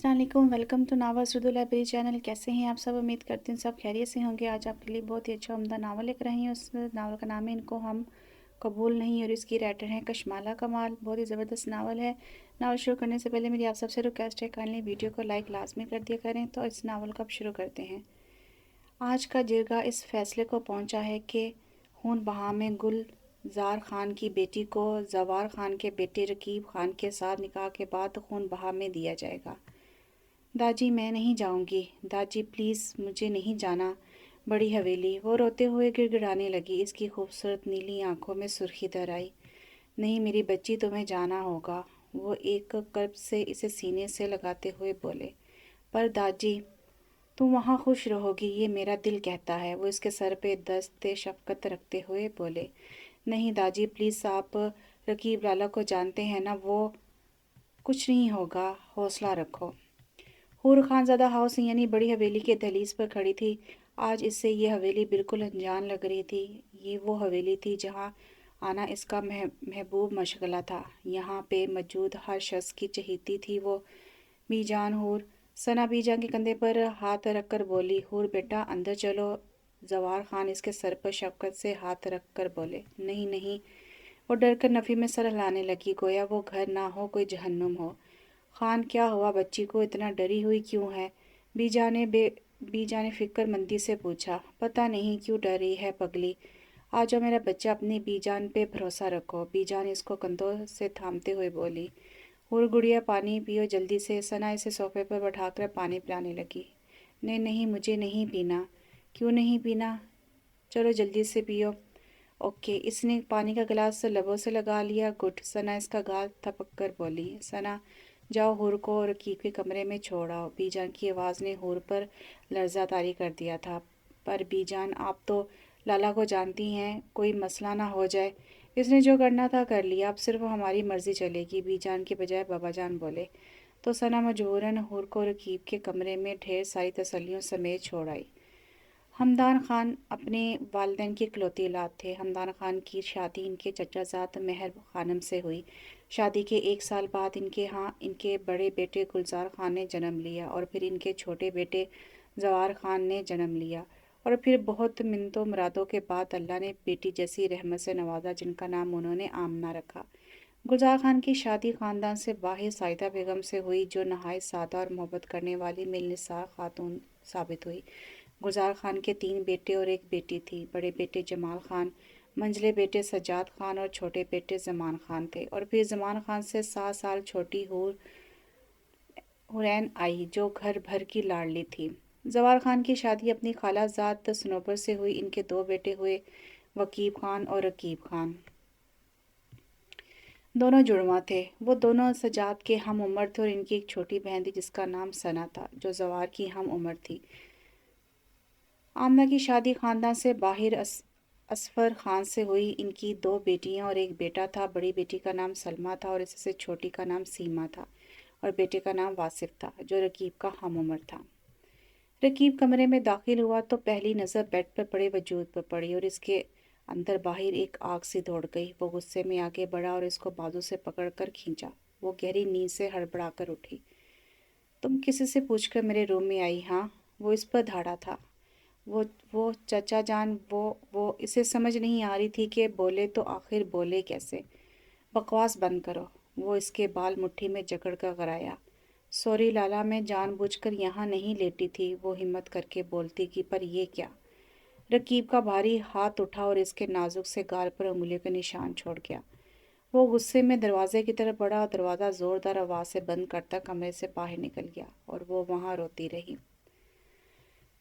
अस्सलाम वालेकुम, welcome to novels Urdu library channel. कैसे हैं आप सब? उम्मीद करती हूँ सब खैरियत से होंगे। आज आपके लिए बहुत ही अच्छा उम्दा नावल लेकर आई हूँ। उस नावल का नाम है इनको हम कबूल नहीं और इसकी राइटर हैं कशमाला कमाल। बहुत ही ज़बरदस्त नावल है। नावल शुरू करने से पहले मेरी आप सबसे रिक्वेस्ट है, काइंडली वीडियो को लाइक लाजमी कर दिया करें। तो इस नावल को अब शुरू करते हैं। आज का जिरगा इस फैसले को पहुँचा है कि खून बहा में गुलजार खान की बेटी को जवार खान के बेटे रकीब खान के साथ निकाह के बाद खून बहा में दिया जाएगा। दादी मैं नहीं जाऊंगी, दादी प्लीज़ मुझे नहीं जाना। बड़ी हवेली। वो रोते हुए गिड़गिड़ाने लगी। इसकी खूबसूरत नीली आंखों में सुर्खी दर आई। नहीं मेरी बच्ची, तुम्हें जाना होगा। वो एक कर्ब से इसे सीने से लगाते हुए बोले। पर दादी तुम वहाँ खुश रहोगी, ये मेरा दिल कहता है। वो इसके सर पे दस्ते शफकत रखते हुए बोले। नहीं दादी प्लीज़, आप रकीब लाला को जानते हैं ना, वो कुछ नहीं होगा, हौसला रखो। हूर खानज़ादा हाउस यानी बड़ी हवेली के दहलीज पर खड़ी थी। आज इससे ये हवेली बिल्कुल अनजान लग रही थी। ये वो हवेली थी जहाँ आना इसका महबूब मशगला था। यहाँ पे मौजूद हर शख्स की चहेती थी वो। बीजान हूर। सना बीजान के कंधे पर हाथ रख कर बोली। हूर बेटा अंदर चलो। जवार खान इसके सर पर शफकत से हाथ रख कर बोले। नहीं नहीं। वो डर कर नफ़ी में सर हिलाने लगी, गोया वो घर ना हो, कोई जहन्नुम हो। खान क्या हुआ, बच्ची को इतना डरी हुई क्यों है? बीजा ने फिक्रमंदी से पूछा। पता नहीं क्यों डर रही है पगली। आ जाओ मेरा बच्चा, अपनी बीजान पे भरोसा रखो। बीजान इसको कंधों से थामते हुए बोली। हुर गुड़िया पानी पियो जल्दी से। सना इसे सोफे पर बैठाकर पानी पिलाने लगी। नहीं नहीं मुझे नहीं पीना। क्यों नहीं पीना? चलो जल्दी से पियो। ओके। इसने पानी का गिलास लबों से लगा लिया। गुड। सना इसका गाल थपक कर बोली। सना जाओ हूर को और रकीब के कमरे में छोड़ आओ। बीजान की आवाज़ ने हूर पर लर्जा तारी कर दिया था। पर बीजान आप तो लाला को जानती हैं, कोई मसला ना हो जाए। इसने जो करना था कर लिया, अब सिर्फ हमारी मर्जी चलेगी, बीजान के बजाय बाबा जान बोले। तो सना मजबूरन हूर को रकीब के कमरे में ढेर सारी तसल्लियों समेत छोड़ आई। हमदान खान अपने वालिदैन की इकलौती औलाद थे। हमदान खान की शादी इनके चचाजाद मेहर खानम से हुई। शादी के 1 साल बाद इनके यहाँ इनके बड़े बेटे गुलजार खान ने जन्म लिया और फिर इनके छोटे बेटे जवार खान ने जन्म लिया और फिर बहुत मिन्नतों मुरादों के बाद अल्लाह ने बेटी जैसी रहमत से नवाजा, जिनका नाम उन्होंने आमना रखा। गुलजार खान की शादी ख़ानदान से बाहर साइदा बेगम से हुई, जो नहायत सादा और मोहब्बत करने वाली मिलनिसार खातून साबित हुई। गुलजार खान के 3 बेटे और एक बेटी थी। बड़े बेटे जमाल खान, मंझले बेटे सज्जाद खान और छोटे बेटे ज़मान खान थे। और फिर ज़मान खान से 7 साल छोटी हुरैन आई, जो घर भर की लाडली थी। जवार खान की शादी अपनी खालाजाद सनोबर से हुई। इनके 2 बेटे हुए, वकीब खान और रकीब खान। दोनों जुड़वा थे। वो दोनों सज्जाद के हम उम्र थे और इनकी एक छोटी बहन थी जिसका नाम सना था, जो जवार की हम उम्र थी। आमना की शादी ख़ानदान से बाहर असफर खान से हुई। इनकी 2 बेटियां और एक बेटा था। बड़ी बेटी का नाम सलमा था और इससे छोटी का नाम सीमा था और बेटे का नाम वासिफ था, जो रकीब का हम उम्र था। रकीब कमरे में दाखिल हुआ तो पहली नज़र बेड पर पड़े वजूद पर पड़ी और इसके अंदर बाहर एक आग सी दौड़ गई। वो गुस्से में आगे बढ़ा और इसको बाजू से पकड़कर खींचा। वो गहरी नींद से हड़बड़ाकर उठी। तुम किसी से पूछकर मेरे रूम में आई? हाँ। वो इस पर धाड़ा था। वो चचा जान, वो इसे समझ नहीं आ रही थी कि बोले तो आखिर बोले कैसे। बकवास बंद करो। वो इसके बाल मुट्ठी में जकड़ कर गराया। सॉरी लाला, मैं जानबूझकर यहाँ नहीं लेटी थी, वो हिम्मत करके बोलती कि पर ये क्या। रकीब का भारी हाथ उठा और इसके नाजुक से गाल पर उंगलियों के निशान छोड़ गया। वो गुस्से में दरवाजे की तरफ बढ़ा और दरवाज़ा ज़ोरदार आवाज़ से बंद करता कमरे से बाहर निकल गया और वो वहाँ रोती रही।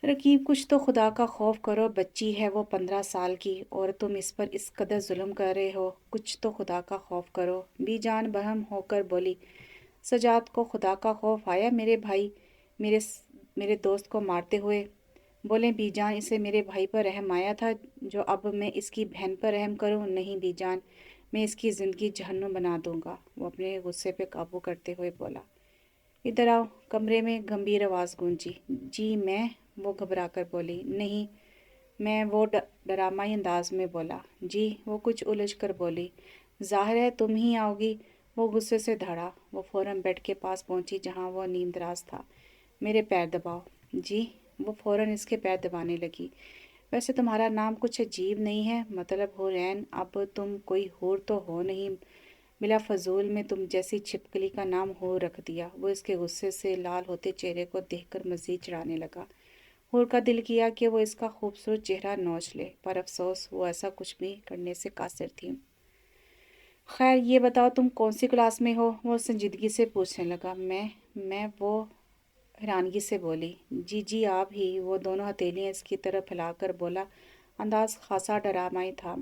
रकीब कुछ तो खुदा का खौफ करो, बच्ची है वो 15 साल की और तुम इस पर इस कदर जुल्म कर रहे हो। कुछ तो खुदा का खौफ करो। बीजान बरहम होकर बोली। सजाद को खुदा का खौफ आया मेरे भाई मेरे मेरे दोस्त को मारते हुए। बोले बीजान, इसे मेरे भाई पर रहम आया था, जो अब मैं इसकी बहन पर रहम करूं? नहीं बीजान, मैं इसकी ज़िंदगी जहन्नुम बना दूंगा। वो अपने गुस्से पे काबू करते हुए बोला। इधर आओ। कमरे में गंभीर आवाज़ गूंजी। जी मैं। वो घबरा कर बोली। नहीं मैं। वो डरामाई अंदाज में बोला। जी। वो कुछ उलझ कर बोली। जाहिर है तुम ही आओगी। वो गुस्से से धड़ा। वो फौरन बेड के पास पहुंची जहां वो नींदराज था। मेरे पैर दबाओ। जी। वो फौरन इसके पैर दबाने लगी। वैसे तुम्हारा नाम कुछ अजीब नहीं है, मतलब हो रैन, अब तुम कोई हूर तो हो नहीं। बिला फजूल में तुम जैसी छिपकली का नाम हो रख दिया। वो इसके गुस्से से लाल होते चेहरे को देखकर मजीद चिढ़ाने लगा। हूर का दिल किया कि वो इसका खूबसूरत चेहरा नोच ले, पर अफसोस वो ऐसा कुछ भी करने से कासिर थी। खैर ये बताओ तुम कौन सी क्लास में हो? वो संजीदगी से पूछने लगा। मैं वो हैरानगी से बोली। जी जी आप ही। वो दोनों हथेलियां इसकी तरफ फैलाकर बोला। अंदाज खासा डरामाई था।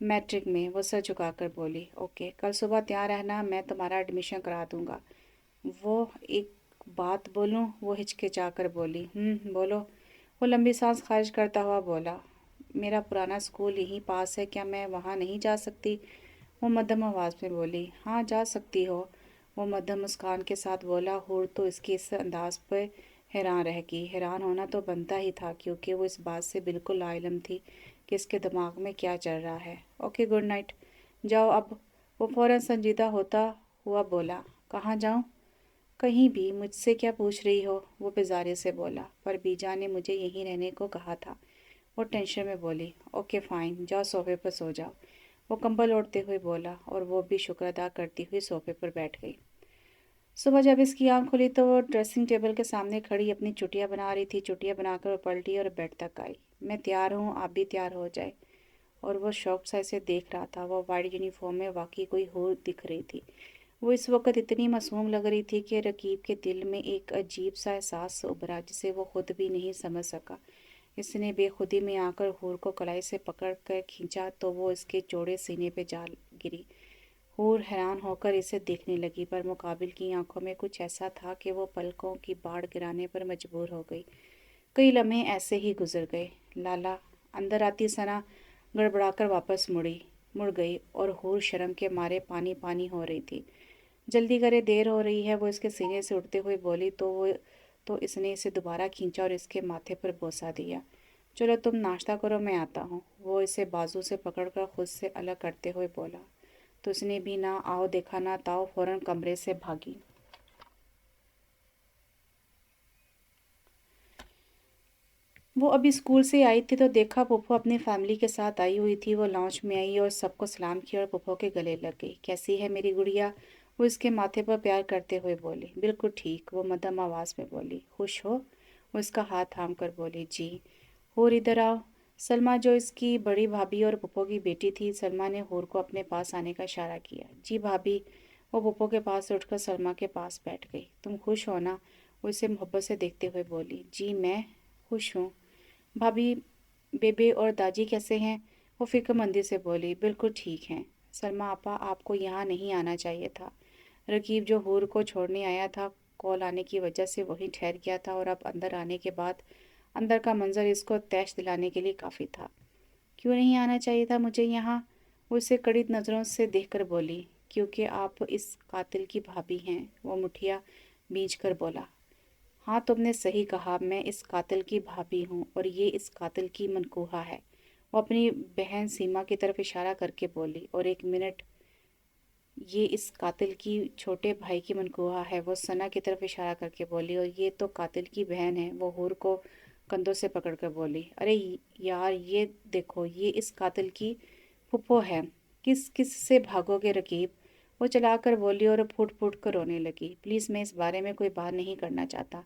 मैट्रिक में। वो सर झुकाकर बोली। ओके, कल सुबह तैयार रहना, मैं तुम्हारा एडमिशन करा दूंगा। वो एक बात बोलूं? वो हिचकिचाकर बोली। बोलो। वो लंबी सांस खारिज करता हुआ बोला। मेरा पुराना स्कूल यहीं पास है, क्या मैं वहाँ नहीं जा सकती? वो मध्यम आवाज़ में बोली। हाँ जा सकती हो। वो मध्यम मुस्कान के साथ बोला। हूर तो इसके इस अंदाज पर हैरान रह गई। हैरान होना तो बनता ही था, क्योंकि वो इस बात से बिल्कुल लाइलम थी कि इसके दिमाग में क्या चल रहा है। ओके गुड नाइट, जाओ अब। वो फौरन संजीदा होता हुआ बोला। कहाँ जाऊँ? कहीं भी। मुझसे क्या पूछ रही हो? वो बेजारे से बोला। पर बीजा ने मुझे यहीं रहने को कहा था। वो टेंशन में बोली। ओके फाइन, जाओ सोफे पर सो जाओ। वो कंबल ओढ़ते हुए बोला, और वो भी शुक्र अदा करती हुई सोफे पर बैठ गई। सुबह जब इसकी आंख खुली तो वो ड्रेसिंग टेबल के सामने खड़ी अपनी चुटिया बना रही थी। चुटिया बनाकर वो पलटी और बेड तक आई। मैं तैयार हूँ, आप भी तैयार हो जाए। और वो शौक सा इसे देख रहा था। वो वाइट यूनिफॉर्म में वाकई कोई हो दिख रही थी। वो इस वक्त इतनी मासूम लग रही थी कि रकीब के दिल में एक अजीब सा एहसास उभरा, जिसे वो खुद भी नहीं समझ सका। इसने बेखुदी में आकर हूर को कलाई से पकड़ कर खींचा तो वो इसके चौड़े सीने पे जा गिरी। हूर हैरान होकर इसे देखने लगी, पर मुकाबिल की आंखों में कुछ ऐसा था कि वो पलकों की बाढ़ गिराने पर मजबूर हो गई। कई लम्हे ऐसे ही गुजर गए। लाला। अंदर आती सना गड़बड़ाकर वापस मुड़ गई, और हूर शर्म के मारे पानी पानी हो रही थी। जल्दी करे, देर हो रही है। वो इसके सीने से उठते हुए बोली तो इसने इसे दोबारा खींचा और इसके माथे पर बोसा दिया। चलो तुम नाश्ता करो, मैं आता हूँ। वो इसे बाजू से पकड़कर खुद से अलग करते हुए बोला। तो उसने भी ना आओ देखा ना ताओ फौरन कमरे से भागी। वो अभी स्कूल से आई थी तो देखा पुप्पो अपनी फैमिली के साथ आई हुई थी। वो लॉन्च में आई और सबको सलाम किया और पुप्पो के गले लग गई। कैसी है मेरी गुड़िया? वो इसके माथे पर प्यार करते हुए बोली। बिल्कुल ठीक, वो मध्यम आवाज़ में बोली। खुश हो? वो इसका हाथ थाम कर बोली। जी। हूर इधर आओ। सलमा जो इसकी बड़ी भाभी और पुप्पो की बेटी थी, सलमा ने हूर को अपने पास आने का इशारा किया। जी भाभी। वो पुप्पो के पास से उठकर सलमा के पास बैठ गई। तुम खुश हो ना? वो इसे मोहब्बत से देखते हुए बोली। जी मैं खुश हूँ। भाभी, बेबे और दादी कैसे हैं? वो फिक्रमंदी से बोली। बिल्कुल ठीक हैं। सलमा आपा, आपको यहाँ नहीं आना चाहिए था। रकीब जो हूर को छोड़ने आया था, कॉल आने की वजह से वहीं ठहर गया था, और अब अंदर आने के बाद अंदर का मंजर इसको तैश दिलाने के लिए काफ़ी था। क्यों नहीं आना चाहिए था मुझे यहाँ? वो इसे कड़ी नज़रों से देखकर बोली। क्योंकि आप इस कातिल की भाभी हैं। वो मुठिया भींच कर बोला। हाँ तुमने सही कहा, मैं इस कातिल की भाभी हूँ और ये इस कातिल की मनकूहा है। वो अपनी बहन सीमा की तरफ इशारा करके बोली। और एक मिनट, ये इस कातिल की छोटे भाई की मनकूहा है। वो सना की तरफ इशारा करके बोली। और ये तो कातिल की बहन है। वो हूर को कंधों से पकड़कर बोली। अरे यार, ये देखो, ये इस कातिल की फुप्पो है। किस किस से भागोगे रकीब? वो चलाकर बोली और फूट फूट कर रोने लगी। प्लीज़, मैं इस बारे में कोई बात नहीं करना चाहता।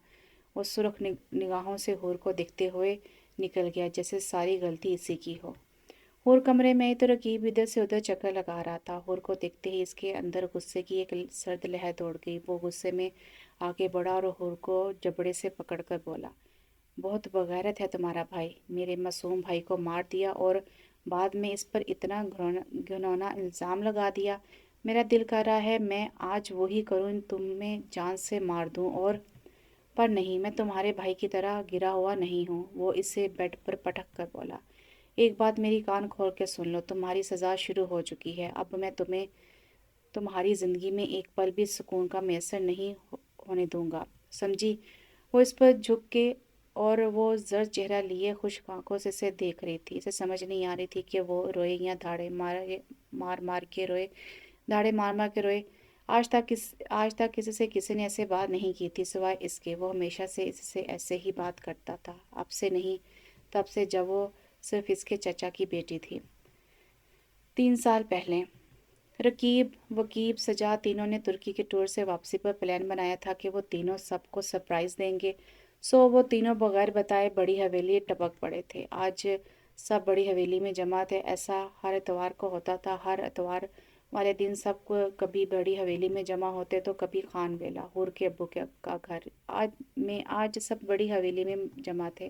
वो सुर्ख निगाहों से हूर को देखते हुए निकल गया, जैसे सारी गलती इसी की हो। हूर कमरे में ही तो रकीब इधर से उधर चक्कर लगा रहा था। हूर को देखते ही इसके अंदर गुस्से की एक सर्द लहर दौड़ गई। वो गुस्से में आगे बढ़ा और हूर को जबड़े से पकड़कर बोला। बहुत बगैरत है तुम्हारा भाई। मेरे मासूम भाई को मार दिया और बाद में इस पर इतना घिनौना इल्ज़ाम लगा दिया। मेरा दिल कर रहा है मैं आज वही करूँ, तुम्हें जान से मार दूँ। और पर नहीं, मैं तुम्हारे भाई की तरह गिरा हुआ नहीं हूँ। वो इसे बेड पर पटक कर बोला। एक बात मेरी कान खोल के सुन लो, तुम्हारी सज़ा शुरू हो चुकी है। अब मैं तुम्हें तुम्हारी ज़िंदगी में एक पल भी सुकून का मैसर नहीं होने दूंगा, समझी? वो इस पर झुक के और वो जर्द चेहरा लिए खुश्क आंखों से इसे देख रही थी। इसे समझ नहीं आ रही थी कि वो रोए या धाड़े मार मार के रोए। آج تک کسی سے کسی نے ایسے بات نہیں کی تھی سوائے اس کے۔ وہ ہمیشہ سے اس سے ایسے ہی بات کرتا تھا، اب سے نہیں، تب سے جب وہ صرف اس کے چچا کی بیٹی تھی۔ 3 سال پہلے رکیب، وکیب، سجاد تینوں نے ترکی کے ٹور سے واپسی پر پلان بنایا تھا کہ وہ تینوں سب کو سرپرائز دیں گے، سو وہ تینوں بغیر بتائے بڑی حویلی ٹپک پڑے تھے۔ آج سب بڑی حویلی میں جمع تھے، ایسا ہر اتوار کو ہوتا تھا۔ ہر اتوار والے دن سب کو کبھی بڑی حویلی میں جمع ہوتے تو کبھی خان ویلا، حور کے ابو کا گھر۔ آج سب بڑی حویلی میں جمع تھے۔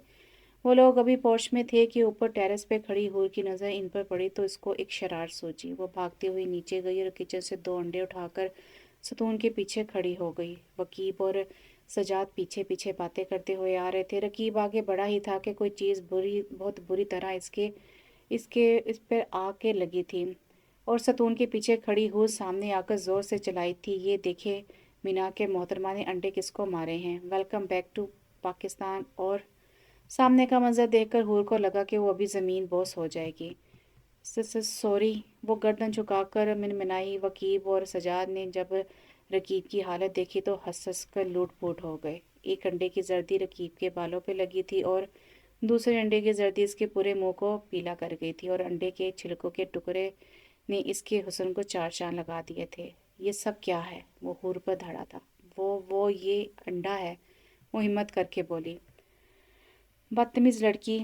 وہ لوگ ابھی پورچ میں تھے کہ اوپر ٹیرس پہ کھڑی حور کی نظر ان پر پڑی تو اس کو ایک شرار سوچی۔ وہ بھاگتی ہوئی نیچے گئی اور کچن سے 2 انڈے اٹھا کر ستون کے پیچھے کھڑی ہو گئی۔ وکیب اور سجاد پیچھے پیچھے باتیں کرتے ہوئے آ رہے تھے۔ رکیب آگے بڑھا ہی تھا کہ کوئی چیز بہت بری طرح اس پر آ کے لگی تھی اور ستون کے پیچھے کھڑی حور سامنے آ کر زور سے چلائی تھی، یہ دیکھے مینا کے محترمہ نے انڈے کس کو مارے ہیں، ویلکم بیک ٹو پاکستان۔ اور سامنے کا منظر دیکھ کر حور کو لگا کہ وہ ابھی زمین بوس ہو جائے گی۔ سوری، وہ گردن جھکا کر منمنائی۔ وکیب اور سجاد نے جب رکیب کی حالت دیکھی تو ہنس ہنس کر لوٹ پوٹ ہو گئے۔ ایک انڈے کی زردی رکیب کے بالوں پہ لگی تھی اور دوسرے انڈے کی زردی اس کے پورے منہ کو پیلا کر گئی تھی، اور انڈے کے چھلکوں کے ٹکڑے نے اس کے حسن کو 4 چاند لگا دیے تھے۔ یہ سب کیا ہے؟ وہ حور پر دھڑا تھا۔ وہ یہ انڈا ہے، وہ ہمت کر کے بولی۔ بدتمیز لڑکی،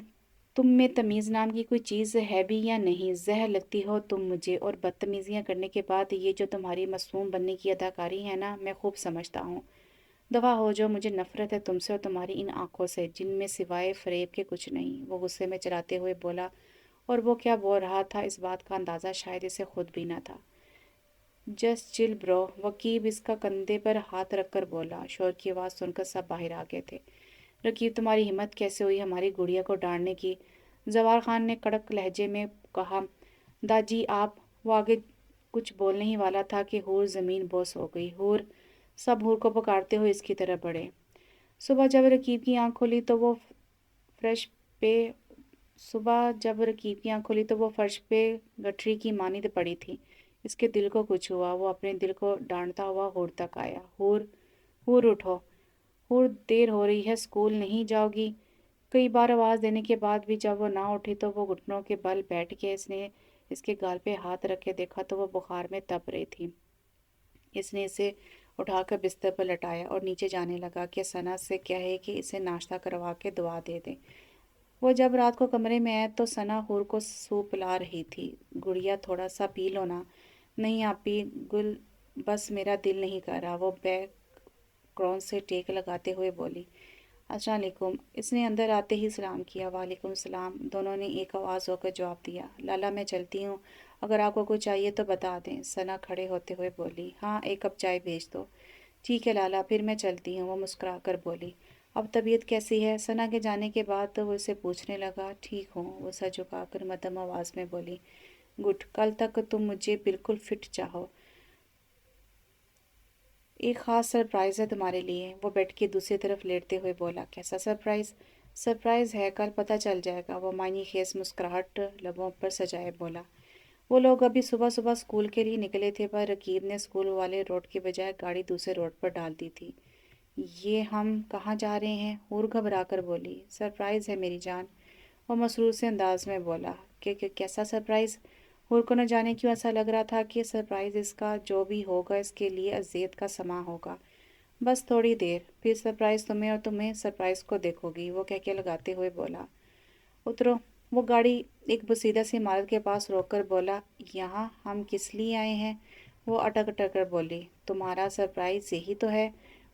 تم میں تمیز نام کی کوئی چیز ہے بھی یا نہیں؟ زہر لگتی ہو تم مجھے، اور بدتمیزیاں کرنے کے بعد یہ جو تمہاری معصوم بننے کی اداکاری ہے نا، میں خوب سمجھتا ہوں۔ دفع ہو جو، مجھے نفرت ہے تم سے اور تمہاری ان آنکھوں سے جن میں سوائے فریب کے کچھ نہیں۔ وہ غصے میں چلاتے ہوئے بولا، اور وہ کیا بول رہا تھا اس بات کا اندازہ شاید اسے خود بھی نہ تھا۔ جسٹ چل برو، وکیب اس کا کندھے پر ہاتھ رکھ کر بولا۔ شور کی آواز سن کر سب باہر آ گئے تھے۔ رکیب، تمہاری ہمت کیسے ہوئی ہماری گڑیا کو ڈانٹنے کی؟ زوار خان نے کڑک لہجے میں کہا۔ داجی آپ، وہ آگے کچھ بولنے ہی والا تھا کہ حور زمین بوس ہو گئی۔ حور، سب حور کو پکارتے ہوئے اس کی طرف بڑھے۔ صبح جب رکیب کی آنکھ کھلی تو وہ فرش پہ گٹھری کی مانند پڑی تھی۔ اس کے دل کو کچھ ہوا، وہ اپنے دل کو ڈانٹتا ہوا حور تک آیا۔ حور اٹھو، حور دیر ہو رہی ہے، اسکول نہیں جاؤ گی؟ کئی بار آواز دینے کے بعد بھی جب وہ نہ اٹھی تو وہ گھٹنوں کے بل بیٹھ کے اس نے اس کے گال پہ ہاتھ رکھ کے دیکھا تو وہ بخار میں تپ رہی تھی۔ اس نے اسے اٹھا کر بستر پر لٹایا اور نیچے جانے لگا کہ ثنا سے کہے کہ اسے ناشتہ کروا کے دوا دے دے۔ وہ جب رات کو کمرے میں آئے تو ثنا حور کو سوپ پلا رہی تھی۔ گڑیا تھوڑا سا پی لو نا۔ نہیں آپی، گل بس میرا دل نہیں کر رہا، وہ بیک گراؤنڈ سے ٹیک لگاتے ہوئے بولی۔ السلام علیکم۔ اس نے اندر آتے ہی سلام کیا۔ وعلیکم السلام، دونوں نے ایک آواز ہو کر جواب دیا۔ لالا میں چلتی ہوں، اگر آپ کو کچھ چاہیے تو بتا دیں، ثنا کھڑے ہوتے ہوئے بولی۔ ہاں، 1 کپ چائے بھیج دو۔ ٹھیک ہے لالا، پھر میں چلتی ہوں، وہ مسکرا کر بولی۔ اب طبیعت کیسی ہے؟ ثنا کے جانے کے بعد وہ اسے پوچھنے لگا۔ ٹھیک ہوں، وہ سر جھکا کر مدھم آواز میں بولی۔ گڈ، کل تک تم مجھے بالکل فٹ چاہو۔ ایک خاص سرپرائز ہے تمہارے لیے، وہ بیڈ کی دوسری طرف لیٹتے ہوئے بولا۔ کیسا سرپرائز؟ سرپرائز ہے، کل پتہ چل جائے گا، وہ معنی خیز مسکراہٹ لبوں پر سجائے بولا۔ وہ لوگ ابھی صبح صبح اسکول کے لیے نکلے تھے پر رکیب نے اسکول والے روڈ کے بجائے گاڑی دوسرے روڈ پر ڈال دی تھی۔ یہ ہم کہاں جا رہے ہیں؟ حور گھبرا کر بولی۔ سرپرائز ہے میری جان، وہ مسرور سے انداز میں بولا۔ کیسا سرپرائز؟ حور کو نہ جانے کیوں ایسا لگ رہا تھا کہ سرپرائز اس کا جو بھی ہوگا اس کے لیے اذیت کا سماں ہوگا۔ بس تھوڑی دیر، پھر سرپرائز تمہیں اور تمہیں سرپرائز کو دیکھو گی، وہ کہہ کے لگاتے ہوئے بولا۔ اترو، وہ گاڑی ایک بسیدہ سی عمارت کے پاس روک کر بولا۔ یہاں ہم کس لیے آئے ہیں؟ وہ اٹک اٹک کر بولی۔ تمہارا سرپرائز یہی تو ہے،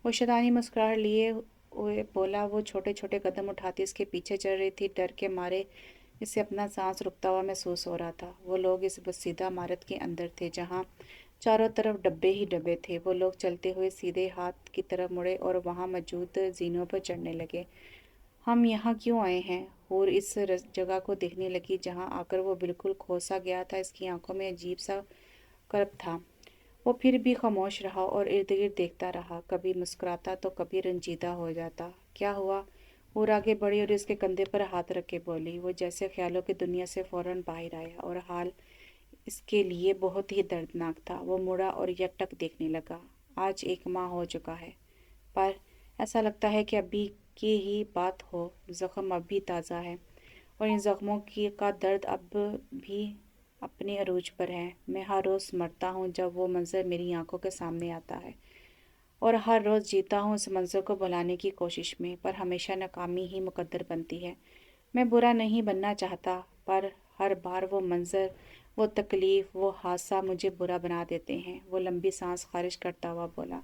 وہ شیطانی مسکراہٹ لیے ہوئے بولا۔ وہ چھوٹے چھوٹے قدم اٹھاتی اس کے پیچھے چل رہی تھی، ڈر کے مارے اسے اپنا سانس رکتا ہوا محسوس ہو رہا تھا۔ وہ لوگ اس بسیدہ عمارت کے اندر تھے جہاں چاروں طرف ڈبے ہی ڈبے تھے۔ وہ لوگ چلتے ہوئے سیدھے ہاتھ کی طرف مڑے اور وہاں موجود زینوں پر چڑھنے لگے۔ ہم یہاں کیوں آئے ہیں؟ حور اس جگہ کو دیکھنے لگی جہاں آ کر وہ بالکل کھو سا گیا تھا۔ اس کی آنکھوں میں عجیب سا کرب تھا۔ وہ پھر بھی خاموش رہا اور ارد گرد دیکھتا رہا، کبھی مسکراتا تو کبھی رنجیدہ ہو جاتا۔ کیا ہوا؟ حور آگے بڑھی اور اس کے کندھے پر ہاتھ رکھ کے بولی۔ وہ جیسے خیالوں کی دنیا سے فوراً باہر آیا اور حال इसके लिए बहुत ही दर्दनाक था। वो मुड़ा और एकटक देखने लगा। आज 1 माह हो चुका है, पर ऐसा लगता है कि अभी की ही बात हो। ज़ख्म अब भी ताज़ा है और इन ज़ख्मों की का दर्द अब भी अपने अरूज पर है। मैं हर रोज़ मरता हूँ जब वो मंज़र मेरी आंखों के सामने आता है, और हर रोज़ जीता हूँ उस मंज़र को भुलाने की कोशिश में, पर हमेशा नाकामी ही मुकद्दर बनती है। मैं बुरा नहीं बनना चाहता, पर हर बार वो मंज़र, वो तकलीफ़, वो हादसा मुझे बुरा बना देते हैं। वो लंबी सांस खारिज करता हुआ बोला,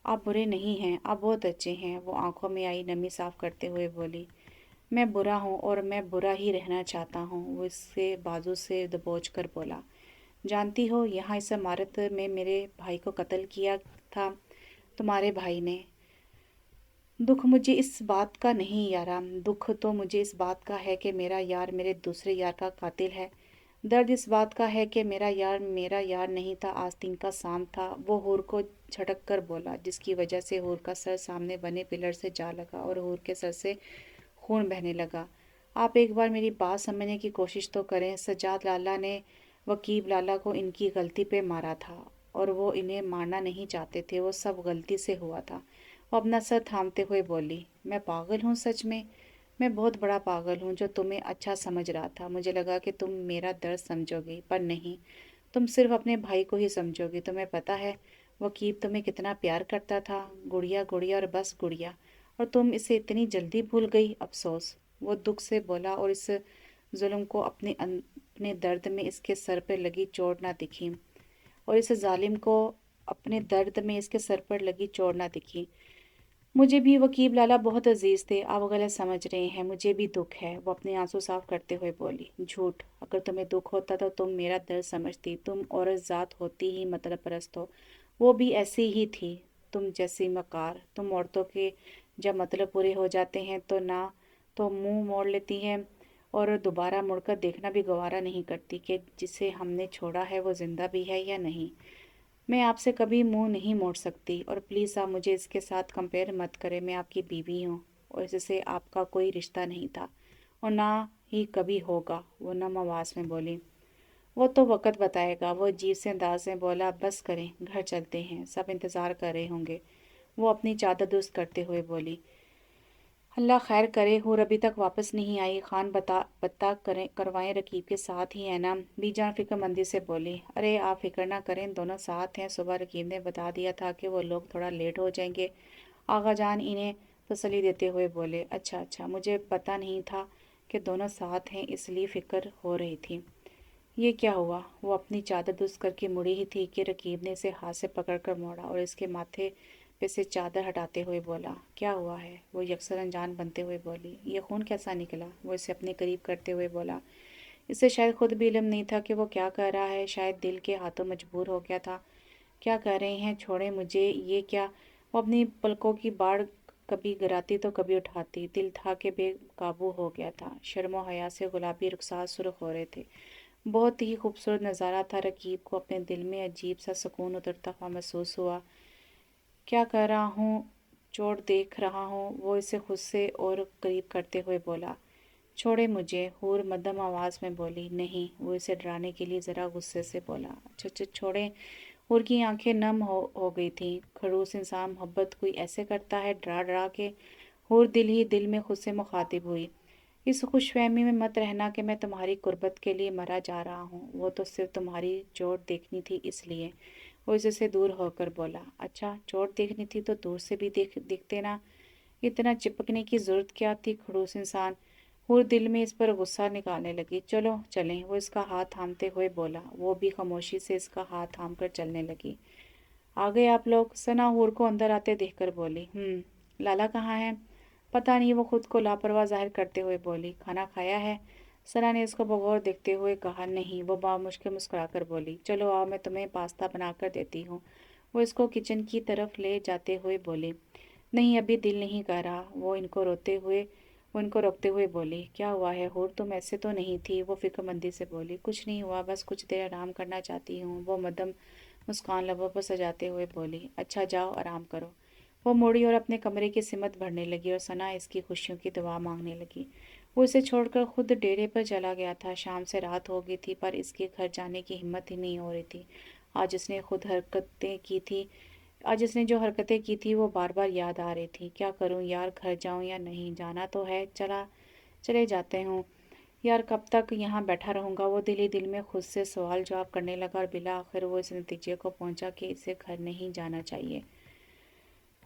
आप बुरे नहीं हैं, आप बहुत अच्छे हैं। वो आंखों में आई नमी साफ करते हुए बोली, मैं बुरा हूँ और मैं बुरा ही रहना चाहता हूँ। वो इससे बाजू से दबोच कर बोला, जानती हो, यहाँ इस इमारत में मेरे भाई को कत्ल किया था तुम्हारे भाई ने। दुख मुझे इस बात का नहीं यारा, दुख तो मुझे इस बात का है कि मेरा यार मेरे दूसरे यार का कातिल है। दर्द इस बात का है कि मेरा यार नहीं था, आस्तीन का साम था। वो हूर को झटक कर बोला, जिसकी वजह से हूर का सर सामने बने पिलर से जा लगा और हूर के सर से खून बहने लगा। आप एक बार मेरी बात समझने की कोशिश तो करें। सज्जाद लाला ने वकीब लाला को इनकी गलती पे मारा था, और वो इन्हें मारना नहीं चाहते थे। वो सब गलती से हुआ था। वो अपना सर थामते हुए बोली, मैं पागल हूँ सच में। मैं बहुत बड़ा पागल हूँ जो तुम्हें अच्छा समझ रहा था। मुझे लगा कि तुम मेरा दर्द समझोगी, पर नहीं, तुम सिर्फ अपने भाई को ही समझोगी। तुम्हें पता है वकीब तुम्हें कितना प्यार करता था, गुड़िया गुड़िया और बस गुड़िया, और तुम इसे इतनी जल्दी भूल गई। अफसोस। वो दुख से बोला, और इस जुल्म को अपने दर्द में इसके सर पर लगी चोट ना दिखी, और इस जालिम को अपने दर्द में इसके सर पर लगी चोट ना दिखी। मुझे भी वकील लाला बहुत अजीज थे, आप गलत समझ रहे हैं। मुझे भी दुख है। वो अपने आंसू साफ करते हुए बोली, झूठ। अगर तुम्हें दुख होता तो तुम मेरा दर्द समझती। तुम औरत ज़ात होती ही मतलब परस्त हो। वो भी ऐसी ही थी, तुम जैसी मकार। तुम औरतों के जब मतलब पूरे हो जाते हैं तो ना तो मुंह मोड़ लेती हैं, और दोबारा मुड़कर देखना भी गवारा नहीं करती कि जिसे हमने छोड़ा है वो जिंदा भी है या नहीं। मैं आपसे कभी मुंह नहीं मोड़ सकती, और प्लीज़ आप मुझे इसके साथ कंपेयर मत करें। मैं आपकी बीवी हूँ और इससे आपका कोई रिश्ता नहीं था, और ना ही कभी होगा। वो नम आवाज़ में बोली, वो तो वक़्त बताएगा। वो अजीब से अंदाज में बोला, बस करें, घर चलते हैं, सब इंतज़ार कर रहे होंगे। वो अपनी चादर दुरुस्त करते हुए बोली, अल्लाह खैर करे, हूर अभी तक वापस नहीं आई। खान पता करें करवाएं, रकीब के साथ ही है ना। बीजान फिक्रमंदी से बोली, अरे आप फिक्र ना करें, दोनों साथ हैं। सुबह रकीब ने बता दिया था कि वो लोग थोड़ा लेट हो जाएंगे। आगा जान इन्हें तसल्ली देते हुए बोले, अच्छा अच्छा, मुझे पता नहीं था कि दोनों साथ हैं, इसलिए फ़िक्र हो रही थी। ये क्या हुआ? वो अपनी चादर दुरुस्त करके मुड़ी ही थी कि रकीब ने इसे हाथ से पकड़कर मोड़ा और इसके माथे पे से चादर हटाते हुए बोला, क्या हुआ है? वो यकसर अनजान बनते हुए बोली, ये खून कैसा निकला? वो इसे अपने करीब करते हुए बोला, इसे शायद खुद भी इल्म नहीं था कि वो क्या कह रहा है। शायद दिल के हाथों मजबूर हो गया था। क्या कह रहे हैं? छोड़े मुझे। ये क्या? वो अपनी पलकों की बाढ़ कभी गिराती तो कभी उठाती। दिल था कि बेकाबू हो गया था। शर्मो हया से गुलाबी रुखसार सुर्ख हो रहे थे। बहुत ही खूबसूरत नज़ारा था। रकीब को अपने दिल में अजीब सा सुकून उतरता हुआ महसूस हुआ। क्या कर रहा हूँ? चोट देख रहा हूँ। वो इसे खुद से और करीब करते हुए बोला, छोड़े मुझे। हूर मध्यम आवाज़ में बोली, नहीं। वो इसे डराने के लिए ज़रा गुस्से से बोला, अच्छा छोड़े। हूर की आंखें नम हो गई थीं। खड़ूस इंसान मोहब्बत कोई ऐसे करता है, डरा डरा के। हूर दिल ही दिल में खुद से मुखातिब हुई, इस खुशफहमी में मत रहना कि मैं तुम्हारी कुर्बत के लिए मरा जा रहा हूँ। वो तो सिर्फ तुम्हारी चोट देखनी थी इसलिए। वो इससे दूर होकर बोला, अच्छा चोट देखनी थी तो दूर से भी देखते ना। इतना चिपकने की जरूरत क्या थी? खड़ूस इंसान। हूर दिल में इस पर गुस्सा निकालने लगी। चलो चलें, वो इसका हाथ थामते हुए बोला। वो भी खामोशी से इसका हाथ थाम कर चलने लगी। आ गए आप लोग? सना हूर को अंदर आते देखकर बोली, लाला कहाँ है? पता नहीं। वो खुद को लापरवाह जाहिर करते हुए बोली, खाना खाया है? सना ने इसको बगौर देखते हुए कहा, नहीं। वो बामुश्किल मुस्कुराकर बोली, चलो आओ, मैं तुम्हें पास्ता बनाकर देती हूँ। वो इसको किचन की तरफ ले जाते हुए बोली, नहीं अभी दिल नहीं कर रहा। वो इनको रोकते हुए बोली, क्या हुआ है हूर? तुम ऐसे तो नहीं थी। वो फिक्रमंदी से बोली, कुछ नहीं हुआ, बस कुछ देर आराम करना चाहती हूँ। वो मदम मुस्कान लबों पर सजाते हुए बोली, अच्छा जाओ आराम करो। वो मुड़ी और अपने कमरे की सिमत भरने लगी, और सना इसकी खुशियों की दुआ मांगने लगी। वो इसे छोड़कर खुद डेरे पर चला गया था। शाम से रात हो गई थी पर इसके घर जाने की हिम्मत ही नहीं हो रही थी। आज इसने खुद हरकतें की थी आज इसने जो हरकतें की थी वो बार बार याद आ रही थी। क्या करूं यार, घर जाऊं या नहीं? जाना तो है, चले जाते हूँ यार, कब तक यहाँ बैठा रहूंगा? वो दिल ही दिल में खुद से सवाल जवाब करने लगा और बिला आखिर वो इस नतीजे को पहुंचा कि इसे घर नहीं जाना चाहिए।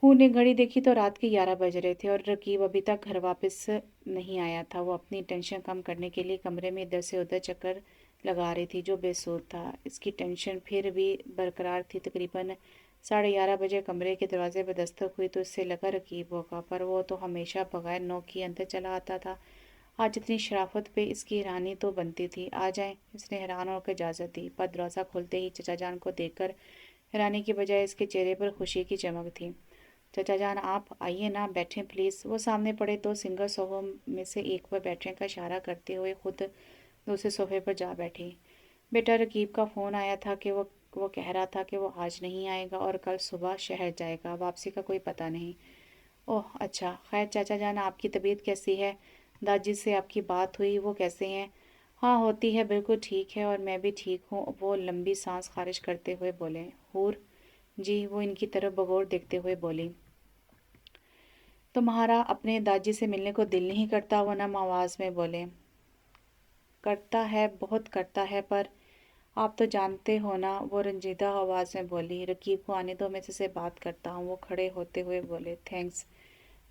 हूर ने घड़ी देखी तो रात के 11 बज रहे थे और रकीब अभी तक घर वापस नहीं आया था। वो अपनी टेंशन कम करने के लिए कमरे में इधर से उधर चक्कर लगा रही थी जो बेसुध था। इसकी टेंशन फिर भी बरकरार थी। तकरीबन 11:30 बजे कमरे के दरवाजे पर दस्तक हुई तो इससे लगा रकीब होगा, पर वो तो हमेशा बगैर नॉक किए अंदर चला आता था। आज इतनी शराफत पे इसकी हैरानी तो बनती थी। आ जाए, इसने हैरान होकर इजाज़त दी, पर दरवाज़ा खोलते ही चचा जान को देखकर हैरानी की बजाय इसके चेहरे पर खुशी की चमक थी। चचा जान, आप आइए ना, बैठें प्लीज़। वो सामने पड़े दो सिंगल सोफों में से एक पर बैठने का इशारा करते हुए खुद दूसरे सोफे पर जा बैठी। बेटा, रकीब का फ़ोन आया था कि वो कह रहा था कि वो आज नहीं आएगा और कल सुबह शहर जाएगा। वापसी का कोई पता नहीं। ओह अच्छा, खैर चाचा जान, आपकी तबीयत कैसी है? दादी से आपकी बात हुई, वो कैसे हैं? हाँ, होती है, बिल्कुल ठीक है, और मैं भी ठीक हूँ। वो लंबी सांस खारिज करते हुए बोले। हूर जी, वो इनकी तरफ बगौर देखते हुए बोली। तुम्हारा अपने दादी से मिलने को दिल नहीं करता? वो नम आवाज़ में बोले। करता है, बहुत करता है, पर आप तो जानते हो ना, वो रंजीदा आवाज़ में बोली। रकीब को आने दो, मैं इससे बात करता हूँ। वो खड़े होते हुए बोले। थैंक्स,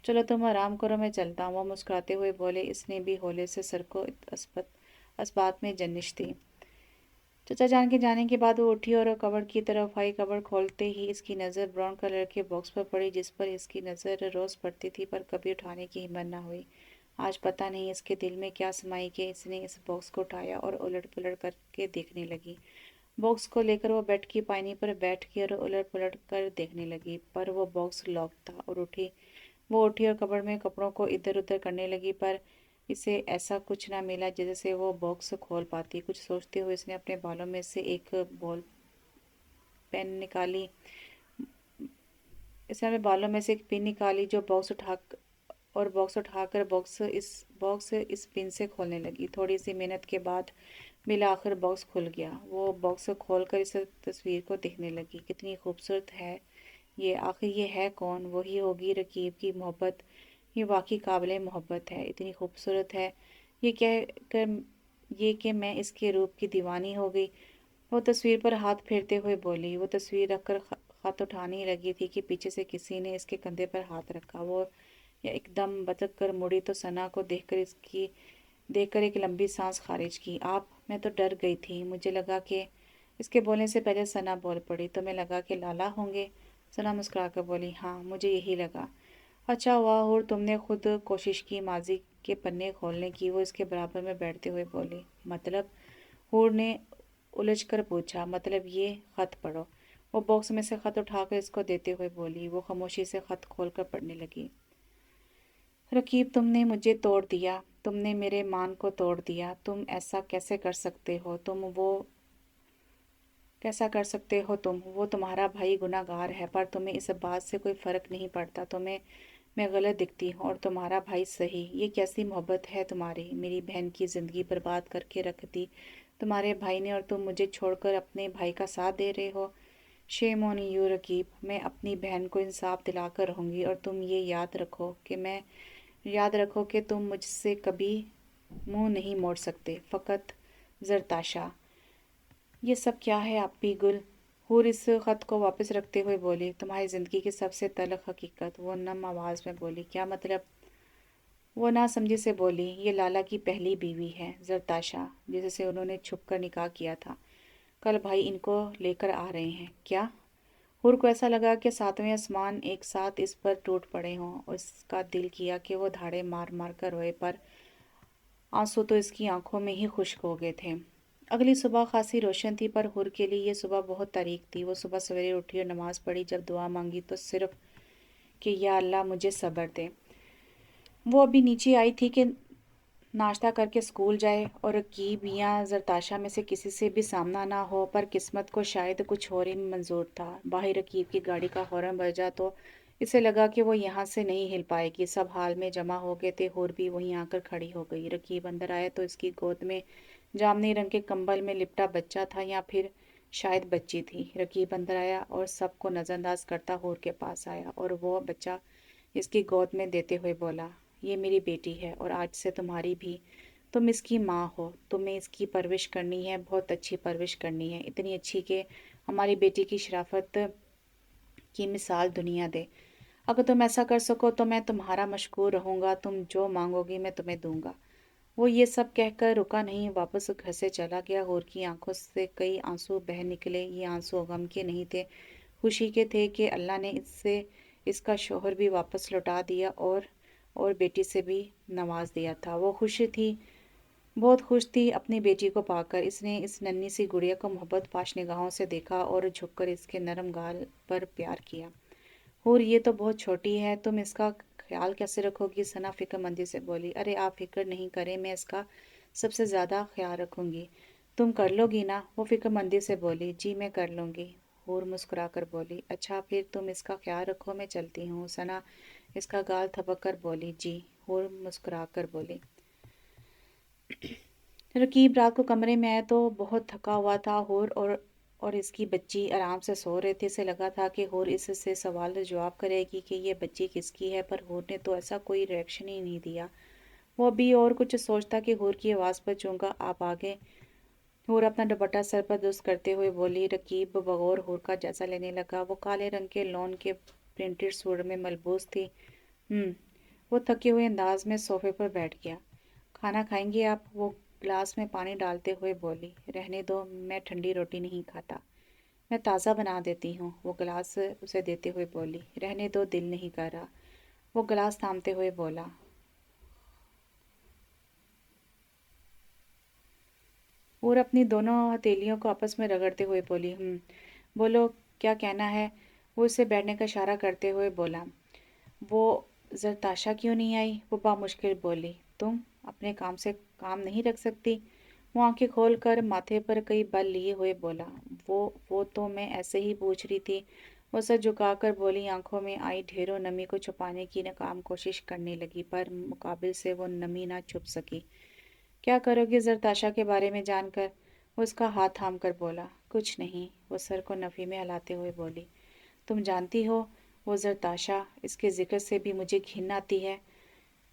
चलो तुम आराम करो, मैं चलता हूँ। वो मुस्कुराते हुए बोले। इसने भी होले से सर को अस्बात में जनिश थी। चचा जान के जाने के बाद वो उठी और कबर्ड की तरफ आई। कबर्ड खोलते ही इसकी नज़र ब्राउन कलर के बॉक्स पर पड़ी, जिस पर इसकी नज़र रोज़ पड़ती थी पर कभी उठाने की हिम्मत न हुई। आज पता नहीं इसके दिल में क्या समाई कि इसने इस बॉक्स को उठाया और उलट पुलट करके देखने लगी। बॉक्स को लेकर वो बेड की पायनी पर बैठ गई और उलट पुलट कर देखने लगी, पर वो बॉक्स लॉक था। और वो उठी और कबर्ड में कपड़ों को इधर उधर करने लगी, पर इसे ऐसा कुछ ना मिला जिससे वो बॉक्स खोल पाती। कुछ सोचते हुए इसने अपने बालों में से एक बॉल पेन निकाली इसने अपने बालों में से एक पिन निकाली जो बॉक्स उठाकर बॉक्स इस पिन से खोलने लगी। थोड़ी सी मेहनत के बाद बिल आखिर बॉक्स खुल गया। वो बॉक्स खोलकर इस तस्वीर को देखने लगी। कितनी खूबसूरत है ये, आखिर ये है कौन? वही होगी रकीब की मोहब्बत। ये वाकई काबिल मोहब्बत है, इतनी खूबसूरत है ये कह कर ये कि मैं इसके रूप की दीवानी हो गई। वो तस्वीर पर हाथ फेरते हुए बोली। वो तस्वीर रखकर हाथ उठाने ही लगी थी कि पीछे से किसी ने इसके कंधे पर हाथ रखा। वो एकदम बचक कर मुड़ी तो सना को देखकर एक लंबी सांस खारिज की। आप? मैं तो डर गई थी, मुझे लगा कि इसके बोलने से पहले सना बोल पड़ी। तो मैं लगा कि लाला होंगे। सना मुस्कुरा कर बोली। हाँ, मुझे यही लगा। अच्छा हुआ और तुमने खुद कोशिश की माजी के पन्ने खोलने की। वो इसके बराबर में बैठते हुए बोली। मतलब? हूर ने उलझ कर पूछा। मतलब ये खत पढ़ो। वो बॉक्स में से खत उठाकर इसको देते हुए बोली। वो खामोशी से खत खोलकर पढ़ने लगी। रकीब, तुमने मुझे तोड़ दिया, तुमने मेरे मान को तोड़ दिया। तुम ऐसा कैसे कर सकते हो? तुम? वो तुम्हारा भाई गुनाहगार है, पर तुम्हें इस बात से कोई फर्क नहीं पड़ता। तुम्हें मैं गलत दिखती हूँ और तुम्हारा भाई सही। ये कैसी मोहब्बत है तुम्हारी? मेरी बहन की ज़िंदगी बर्बाद करके रख दी तुम्हारे भाई ने, और तुम मुझे छोड़कर अपने भाई का साथ दे रहे हो। Shame on you Raqeeb. मैं अपनी बहन को इंसाफ दिलाकर रहूँगी, और तुम ये याद रखो कि तुम मुझसे कभी मुंह नहीं मोड़ सकते। फ़कत ज़रताशा। ये सब क्या है आपी गुल? हूर इस खत को वापस रखते हुए बोली। तुम्हारी ज़िंदगी की सबसे तलख हकीकत। वो नम आवाज़ में बोली। क्या मतलब? वो ना समझी से बोली। ये लाला की पहली बीवी है, ज़रताशा, जिससे उन्होंने छुप कर निकाह किया था। कल भाई इनको लेकर आ रहे हैं। क्या? हूर को ऐसा लगा कि सातवें आसमान एक साथ इस पर टूट पड़े हों। उसका दिल किया कि वो धाड़े मार मार कर रोए, पर आंसू तो इसकी आंखों में ही खुश्क हो गए थे। अगली सुबह खासी रोशन थी, पर हुर के लिए ये सुबह बहुत तारीख थी। वो सुबह सवेरे उठी और नमाज पढ़ी। जब दुआ मांगी तो सिर्फ कि या अल्लाह मुझे सब्र दे। वो अभी नीचे आई थी कि नाश्ता करके स्कूल जाए और रकीब या जरताशा में से किसी से भी सामना ना हो, पर किस्मत को शायद कुछ और ही मंजूर था। बाहर रकीब की गाड़ी का हॉर्न बजा तो इसे लगा कि वो यहाँ से नहीं हिल पाएगी। सब हाल में जमा हो गए थे। हूर भी वहीं आकर खड़ी हो गई। रकीब अंदर आया तो इसकी गोद में जामनी रंग के कंबल में लिपटा बच्चा था, या फिर शायद बच्ची थी। रकीब अंदर आया और सबको नजरअंदाज करता हूर के पास आया और वो बच्चा इसकी गोद में देते हुए बोला, ये मेरी बेटी है और आज से तुम्हारी भी। तुम इसकी माँ हो, तुम्हें इसकी परवरिश करनी है, बहुत अच्छी परवरिश करनी है, इतनी अच्छी कि हमारी बेटी की शराफत की मिसाल दुनिया दे। अगर तुम ऐसा कर सको तो मैं तुम्हारा मशकूर रहूंगा। तुम जो मांगोगी मैं तुम्हें दूंगा। वो ये सब कहकर रुका नहीं, वापस घर से चला गया। हूर की आंखों से कई आंसू बह निकले। ये आंसू गम के नहीं थे, खुशी के थे कि अल्लाह ने इससे इसका शोहर भी वापस लौटा दिया और बेटी से भी नवाज दिया था। वो खुश थी, बहुत खुश थी अपनी बेटी को पाकर। इसने इस नन्ही सी गुड़िया को मोहब्बत पाश निगाहों से देखा और झुककर इसके नरम गाल पर प्यार किया। हूर, ये तो बहुत छोटी है, तुम इसका ख्याल कैसे रखोगी? सना फिक्रमंदी से बोली। अरे आप फिक्र नहीं करें, मैं इसका सबसे ज़्यादा ख्याल रखूंगी। तुम कर लोगी ना? वो फिक्रमंदी से बोली। जी मैं कर लूंगी। हूर मुस्कुरा कर बोली। अच्छा फिर तुम इसका ख्याल रखो, मैं चलती हूँ। सना इसका गाल थपक कर बोली। जी। हूर मुस्कुरा कर बोली। रकीब रात को कमरे में आया तो बहुत थका हुआ था। हूर और इसकी बच्ची आराम से सो रहे थे। इसे लगा था कि हूर इससे सवाल जवाब करेगी कि ये बच्ची किसकी है, पर हूर ने तो ऐसा कोई रिएक्शन ही नहीं दिया। वो अभी और कुछ सोचता कि हूर की आवाज़ पर चूंगा आप आगे। हूर अपना दुपट्टा सर पर दुस्त करते हुए बोली। रकीब बगौर हूर का जायजा लेने लगा। वो काले रंग के लॉन के प्रिंटेड सूट में मलबूस थी। वो थके हुए अंदाज में सोफे पर बैठ गया। खाना खाएंगे आप? वो ग्लास में पानी डालते हुए बोली। रहने दो, मैं ठंडी रोटी नहीं खाता, मैं ताज़ा बना देती हूँ। वो गिलास उसे देते हुए बोली। रहने दो, दिल नहीं कर रहा। वो गिलास थामते हुए बोला। और अपनी दोनों हथेलियों को आपस में रगड़ते हुए बोली। बोलो, क्या कहना है? वो उसे बैठने का इशारा करते हुए बोला। वो जरताशा क्यों नहीं आई? वो बामुश्किल बोली। तुम अपने काम से काम नहीं रख सकती? वो आंखें खोल कर माथे पर कई बल लिए हुए बोला। वो तो मैं ऐसे ही पूछ रही थी। वो सर झुकाकर बोली। आंखों में आई ढेरों नमी को छुपाने की नाकाम कोशिश करने लगी, पर मुकाबिल से वो नमी ना छुप सकी। क्या करोगे जरताशा के बारे में जानकर? वो उसका हाथ थाम कर बोला। कुछ नहीं। वो सर को नफी में हिलाते हुए बोली। तुम जानती हो, वो जरताशा, इसके जिक्र से भी मुझे घिन आती है।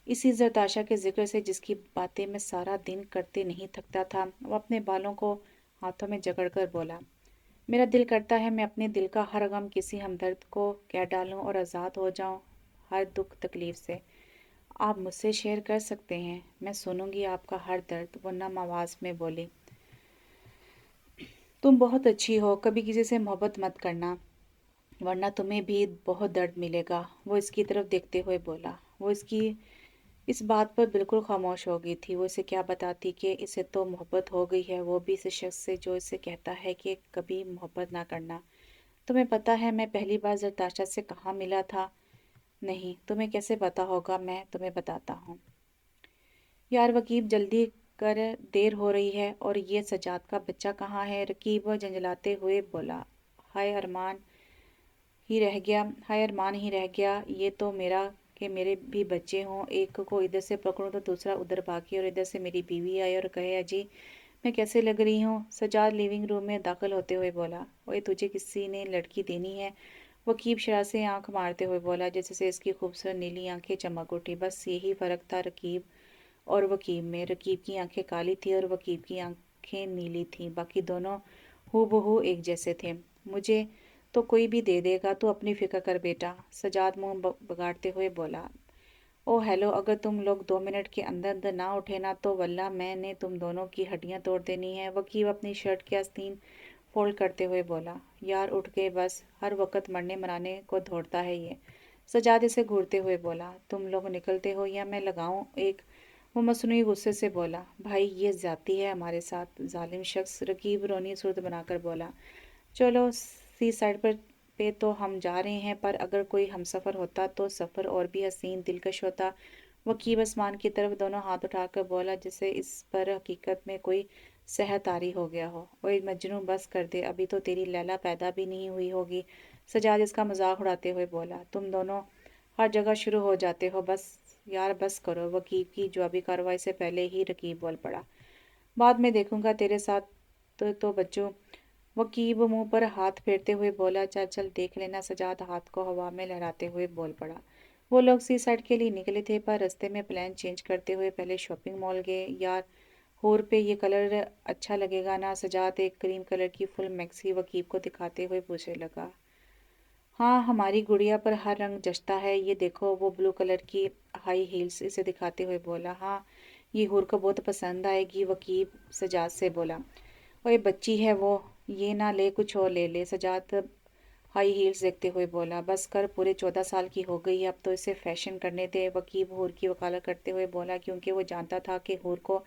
इसी जरताशा के जिक्र से जिसकी बातें मैं सारा दिन करते नहीं थकता था। वो अपने बालों को हाथों में जकड़कर बोला। मेरा दिल करता है मैं अपने दिल का हर गम किसी हमदर्द को कह डालूं और आज़ाद हो जाऊं हर दुख तकलीफ से। आप मुझसे शेयर कर सकते हैं, मैं सुनूंगी आपका हर दर्द। वो नम आवाज में बोली। तुम बहुत अच्छी हो, कभी किसी से मोहब्बत मत करना, वरना तुम्हें भी बहुत दर्द मिलेगा। वो इसकी तरफ देखते हुए बोला। वो इसकी इस बात पर बिल्कुल खामोश हो गई थी। वो इसे क्या बताती कि इसे तो मोहब्बत हो गई है, वो भी इस शख्स से जो इसे कहता है कि कभी मोहब्बत ना करना। तुम्हें पता है मैं पहली बार जरताशा से कहाँ मिला था? नहीं, तुम्हें कैसे पता होगा? मैं तुम्हें बताता हूँ। यार वकीब, जल्दी कर, देर हो रही है। और ये सजाद का बच्चा कहाँ है? रकीब झंझलाते हुए बोला। हाय अरमान ही रह गया। ये तो मेरा कि मेरे भी बच्चे हों, एक को इधर से पकड़ूं तो दूसरा उधर भागी, और इधर से मेरी बीवी आई और कहे, अजी मैं कैसे लग रही हूँ? सजाद लिविंग रूम में दाखिल होते हुए बोला। ओए, तुझे किसी ने लड़की देनी है? वकीब शरा से आंख मारते हुए बोला, जैसे इसकी खूबसूरत नीली आंखें चमक उठी। बस यही फर्क था रकीब और वकीब में। रकीब की आंखें काली थी और वकीब की आंखें नीली थीं, बाकी दोनों हूबहू एक जैसे थे। मुझे तो कोई भी दे देगा, तू अपनी फिक्र कर बेटा, सजाद मुंह बगाड़ते हुए बोला। ओ हेलो, अगर तुम लोग 2 मिनट के अंदर अंदर ना उठे ना तो वल्लाह मैंने तुम दोनों की हड्डियां तोड़ देनी है। वकील अपनी शर्ट के आस्तीन फोल्ड करते हुए बोला। यार उठ गए, बस हर वक्त मरने मराने को दौड़ता है ये। सजाद इसे घूरते हुए बोला। तुम लोग निकलते हो या मैं लगाऊं एक? वो मसनूई गुस्से से बोला। भाई ये ज्यादती है हमारे साथ, जालिम शख्स। रकीब रोनी सूरत बनाकर बोला। चलो सी साइड पर पे तो हम जा रहे हैं, पर अगर कोई हमसफ़र होता तो सफ़र और भी हसीन दिलकश होता। वकील आसमान की तरफ दोनों हाथ उठाकर बोला, जैसे इस पर हकीकत में कोई सेहर तारी हो गया हो। ओए मजनू, बस कर दे, अभी तो तेरी लैला पैदा भी नहीं हुई होगी। सजाद इसका मजाक उड़ाते हुए बोला। तुम दोनों हर जगह शुरू हो जाते हो, बस यार बस करो। वकील की जवाबी कार्रवाई से पहले ही रकीब बोल पड़ा। बाद में देखूंगा तेरे साथ तो बच्चों। वकीब मुंह पर हाथ फेरते हुए बोला। चल चल देख लेना। सजाद हाथ को हवा में लहराते हुए बोल पड़ा। वो लोग सी साइड के लिए निकले थे, पर रास्ते में प्लान चेंज करते हुए पहले शॉपिंग मॉल गए। यार होर पे ये कलर अच्छा लगेगा ना? सजाद एक क्रीम कलर की फुल मैक्सी वकीब को दिखाते हुए पूछने लगा। हाँ, हमारी गुड़िया पर हर रंग जचता है। ये देखो, वो ब्लू कलर की हाई हील्स इसे दिखाते हुए बोला। हाँ, ये हूर को बहुत पसंद आएगी, वकीब सजाद से बोला। ओए बच्ची है वो, ये ना ले कुछ और ले ले। सजाद हाई हील्स देखते हुए बोला। बस कर, पूरे 14 साल की हो गई है, अब तो इसे फैशन करने दे। वकीब हूर की वकालत करते हुए बोला, क्योंकि वो जानता था कि हूर को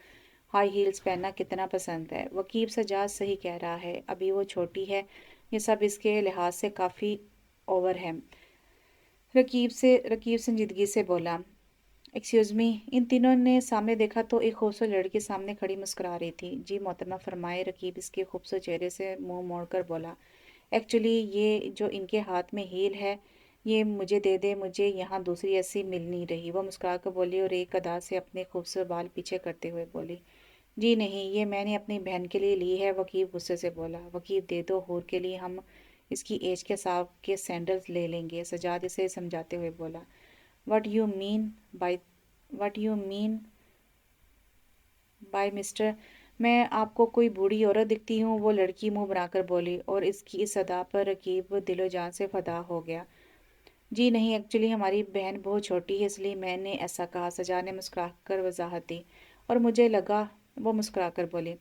हाई हील्स पहनना कितना पसंद है। वकीब सजाद सही कह रहा है, अभी वो छोटी है, ये सब इसके लिहाज से काफ़ी ओवर है। रकीब संजीदगी से बोला। Excuse me. इन तीनों ने सामने देखा तो एक खूबसूरत लड़की सामने खड़ी मुस्कुरा रही थी। जी मोहतरमा फरमाए। रकीब इसके खूबसूरत चेहरे से मुंह मोड़कर बोला। एक्चुअली ये जो इनके हाथ में हील है, ये मुझे दे दे, मुझे यहाँ दूसरी ऐसी मिल नहीं रही। वो मुस्कुरा कर बोली और एक अदा से अपने खूबसूरत बाल पीछे करते हुए बोली। जी नहीं, ये मैंने अपनी बहन के लिए ली है। वकील गुस्से से बोला। वकील दे दो, हूर के लिए हम इसकी एज के हिसाब के सैंडल्स ले लेंगे। सजाद इसे समझाते हुए बोला। What you mean by what you mean by mister? मैं आपको कोई बूढ़ी औरत दिखती हूँ? वो लड़की मुंह बनाकर बोली और इसकी इस अदा पर रकीब दिलो जान से फदा हो गया। जी नहीं, एक्चुअली हमारी बहन बहुत छोटी है, इसलिए मैंने ऐसा कहा। सजा ने मुस्कुराकर वजाहत दी और मुझे लगा। वो मुस्कुराकर बोली।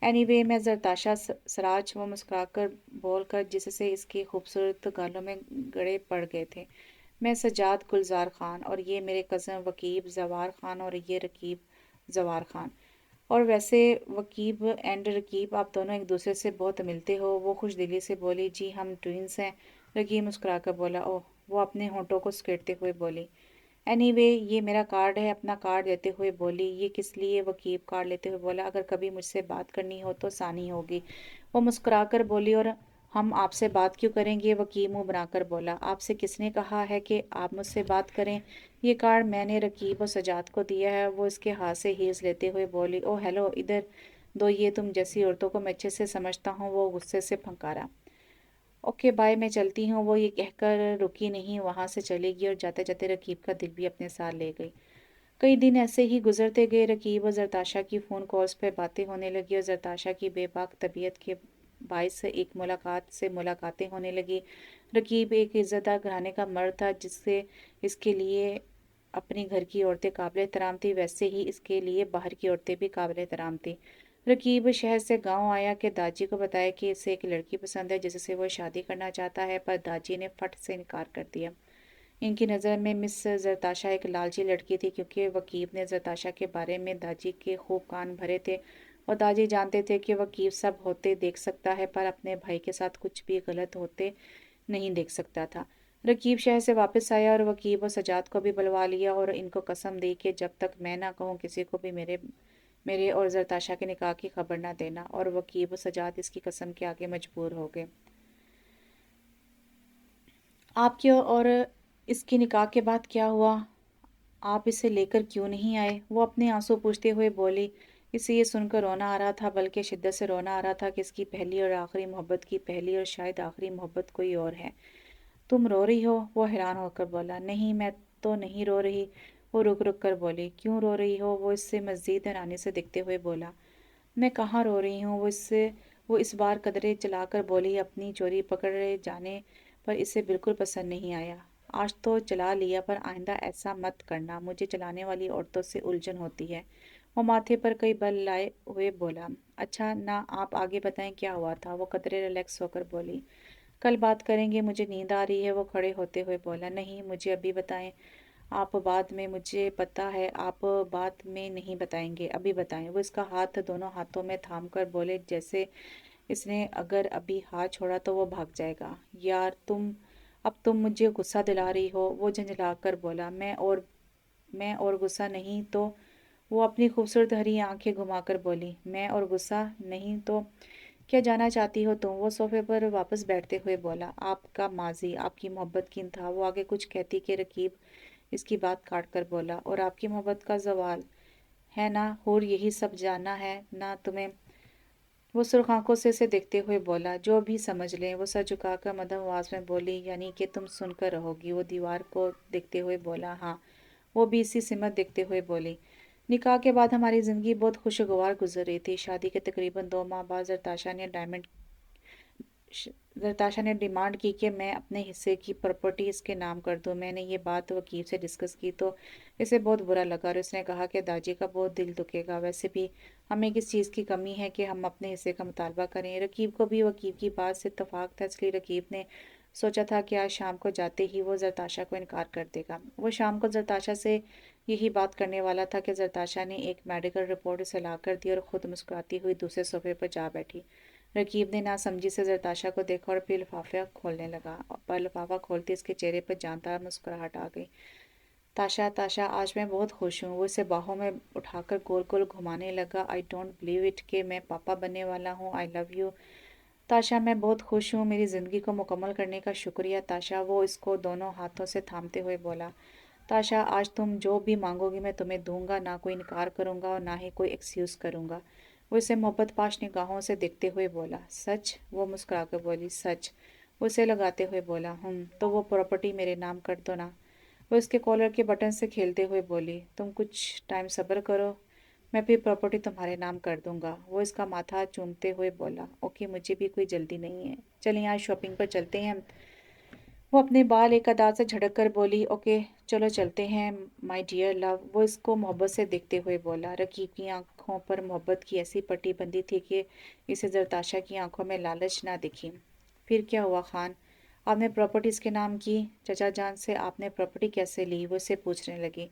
एनीवे मैं जरताशा सराज। वो मुस्कुराकर बोलकर जिससे इसके खूबसूरत गालों में गड़े पड़ गए थे। मैं सजाद गुलजार खान, और ये मेरे कज़न वकीब जवार खान, और ये रकीब जवार खान। और वैसे वकीब एंड रकीब, आप दोनों एक दूसरे से बहुत मिलते हो। वो खुश दिली से बोली। जी हम ट्विंस हैं। रकीब मुस्कुराकर बोला। ओह। वो अपने होंठों को सकेटते हुए बोली। एनीवे ये मेरा कार्ड है। अपना कार्ड देते हुए बोली। ये किस लिए? वकीब कार्ड लेते हुए बोला। अगर कभी मुझसे बात करनी हो तो आसानी होगी। वो मुस्कुराकर बोली। और हम आपसे बात क्यों करेंगे? वकील मुंह बनाकर बोला। आपसे किसने कहा है कि आप मुझसे बात करें? ये कार्ड मैंने रकीब और सजाद को दिया है। वो इसके हाथ से हील्स लेते हुए बोली। ओह हेलो, इधर दो, ये तुम जैसी औरतों को मैं अच्छे से समझता हूँ। वो गुस्से से फंकारा। ओके बाय, मैं चलती हूँ। वो ये कहकर रुकी नहीं, वहाँ से चलेगी और जाते जाते रकीब का दिल भी अपने साथ ले गई। कई दिन ऐसे ही गुजरते गए। रकीब और जरताशा की फ़ोन कॉल्स पर बातें होने लगी और जरताशा की बेबाक तबीयत के बायस से एक मुलाकात से मुलाकातें होने लगी। रकीब एक इज़्ज़तदार घराने का मर्द था, जिससे इसके लिए अपने घर की औरतें काबिल एहतराम थी, वैसे ही इसके लिए बाहर की औरतें भी काबिल एहतराम थी। रकीब शहर से गांव आया कि दाजी को बताया कि इसे एक लड़की पसंद है जिससे वो शादी करना चाहता है, पर दाजी ने फट से इनकार कर दिया। इनकी नज़र में मिस जरताशा एक लालची लड़की थी, क्योंकि वकीब ने जरताशा के बारे में दाजी के खूब कान भरे थे और दादी जानते थे कि वकीब सब होते देख सकता है, पर अपने भाई के साथ कुछ भी गलत होते नहीं देख सकता था। रकीब शहर से वापस आया और वकीब और सजाद को भी बुलवा लिया और इनको कसम दी कि जब तक मैं ना कहूँ किसी को भी मेरे मेरे और जरताशा के निकाह की खबर ना देना। और वकीब और सजाद इसकी कसम के आगे मजबूर हो गए। आपके और इसके निकाह के बाद क्या हुआ? आप इसे लेकर क्यों नहीं आए? वो अपने आंसू पूछते हुए बोली। इसे ये सुनकर रोना आ रहा था, बल्कि शिद्दत से रोना आ रहा था कि इसकी पहली और आखिरी मोहब्बत की पहली और शायद आखिरी मोहब्बत कोई और है। तुम रो रही हो? वो हैरान होकर बोला। नहीं, मैं तो नहीं रो रही। वो रुक रुक कर बोली। क्यों रो रही हो? वो इससे मज़ीद हैरानी से दिखते हुए बोला। मैं कहाँ रो रही हूँ? वो इस बार कदरे चलाकर बोली। अपनी चोरी पकड़े जाने पर इसे बिल्कुल पसंद नहीं आया। आज तो चला लिया, पर आइंदा ऐसा मत करना, मुझे चलाने वाली औरतों से उलझन होती है। वो माथे पर कई बल लाए हुए बोला। अच्छा ना, आप आगे बताएं क्या हुआ था? वो कदरे रिलैक्स होकर बोली। कल बात करेंगे, मुझे नींद आ रही है। वो खड़े होते हुए बोला। नहीं, मुझे अभी बताएं। आप बाद में, मुझे पता है आप बाद में नहीं बताएंगे, अभी बताएं। वो इसका हाथ दोनों हाथों में थाम कर बोले, जैसे इसने अगर अभी हाथ छोड़ा तो वो भाग जाएगा। यार अब तुम मुझे गुस्सा दिला रही हो। वो झंझला कर बोला। मैं और गुस्सा नहीं तो? वो अपनी खूबसूरत हरी आंखें घुमाकर बोली। मैं और गुस्सा नहीं तो? क्या जाना चाहती हो तुम? वो सोफे पर वापस बैठते हुए बोला। आपका माजी, आपकी मोहब्बत किन था? वो आगे कुछ कहती कि रकीब इसकी बात काट कर बोला, और आपकी मोहब्बत का जवाल है ना, और यही सब जानना है ना तुम्हें? वो सुर्ख आंखों से उसे देखते हुए बोला, जो भी समझ लें। वो सर झुकाकर मध्यम आवाज में बोली, यानी कि तुम सुनकर रहोगी? वो दीवार को देखते हुए बोला, हाँ। वो भी इसी सिमत देखते हुए बोली, निकाह के बाद हमारी ज़िंदगी बहुत खुशगवार गुजर रही थी। शादी के तकरीबन 2 माह बाद जरताशा ने डिमांड की कि मैं अपने हिस्से की प्रॉपर्टी इसके नाम कर दूं। मैंने ये बात वकील से डिस्कस की तो इसे बहुत बुरा लगा, और उसने कहा कि दादी का बहुत दिल दुखेगा। वैसे भी हमें किस चीज़ की कमी है कि हम अपने हिस्से का मुतालबा करें? रकीब को भी वकील की बात से इत्तफाक था, इसलिए रकीब ने सोचा था कि आज शाम को जाते ही वो जरताशा को इनकार कर देगा। वो शाम को जरताशा से यही बात करने वाला था कि जरताशा ने एक मेडिकल रिपोर्ट उसे ला कर दी और खुद मुस्कुराती हुई दूसरे सोफे पर जा बैठी। रकीब ने नासमझी से जरताशा को देखा और फिर लिफाफा खोलने लगा, पर लिफाफा खोलते इसके चेहरे पर जानदार मुस्कुराहट आ गई। ताशा, ताशा, आज मैं बहुत खुश हूँ। वो इसे बाहों में उठाकर गोल गोल घुमाने लगा। आई डोंट बिलीव इट कि मैं पापा बनने वाला हूँ। आई लव यू ताशा, मैं बहुत खुश हूँ। मेरी ज़िंदगी को मुकम्मल करने का शुक्रिया ताशा। वो इसको दोनों हाथों से थामते हुए बोला, ताशा, आज तुम जो भी मांगोगी मैं तुम्हें दूंगा, ना कोई इनकार करूंगा और ना ही कोई एक्सक्यूज़ करूंगा। वो इसे मोहब्बत पाश निगाहों से देखते हुए बोला, सच? वो मुस्कुराकर बोली, सच। वो उसे लगाते हुए बोला, तो वो प्रॉपर्टी मेरे नाम कर दो ना। वो उसके कॉलर के बटन से खेलते हुए बोली, तुम कुछ टाइम सब्र करो, मैं फिर प्रॉपर्टी तुम्हारे नाम कर दूंगा। वो इसका माथा चूमते हुए बोला, ओके, मुझे भी कोई जल्दी नहीं है, चलिए आज शॉपिंग पर चलते हैं। वो अपने बाल एक अदा से झटक कर बोली, ओके चलो चलते हैं माय डियर लव। वो इसको मोहब्बत से देखते हुए बोला। रकीब की आंखों पर मोहब्बत की ऐसी पट्टी बंधी थी कि इसे जरताशा की आंखों में लालच ना दिखी। फिर क्या हुआ खान? आपने प्रॉपर्टी इसके नाम की? चचा जान से आपने प्रॉपर्टी कैसे ली? वो इसे पूछने लगी।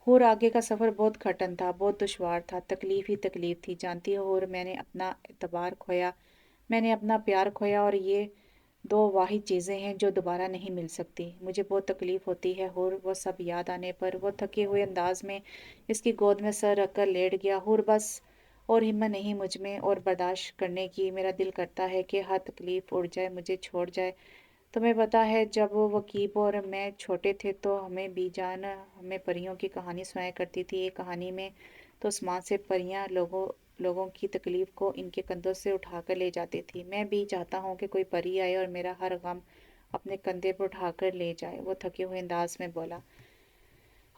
और आगे का सफ़र बहुत कठिन था, बहुत दुश्वार था, तकलीफ ही तकलीफ थी, जानती हो। और मैंने अपना एतबार खोया, मैंने अपना प्यार खोया, और ये दो वाहिद चीज़ें हैं जो दोबारा नहीं मिल सकती। मुझे बहुत तकलीफ़ होती है। और वो सब याद आने पर वो थके हुए अंदाज में इसकी गोद में सर रखकर लेट गया। और बस और हिम्मत नहीं मुझ में और बर्दाश्त करने की। मेरा दिल करता है कि हर तकलीफ़ उड़ जाए, मुझे छोड़ जाए। तुम्हें पता है, जब वो वकीब और मैं छोटे थे तो हमें बीजान हमें परियों की कहानी सुनाया करती थी। एक कहानी में तो आसमान से परियां लोगों की तकलीफ को इनके कंधों से उठाकर ले जाती थी। मैं भी चाहता हूँ कि कोई परी आए और मेरा हर गम अपने कंधे पर उठाकर ले जाए। वो थके हुए अंदाज में बोला,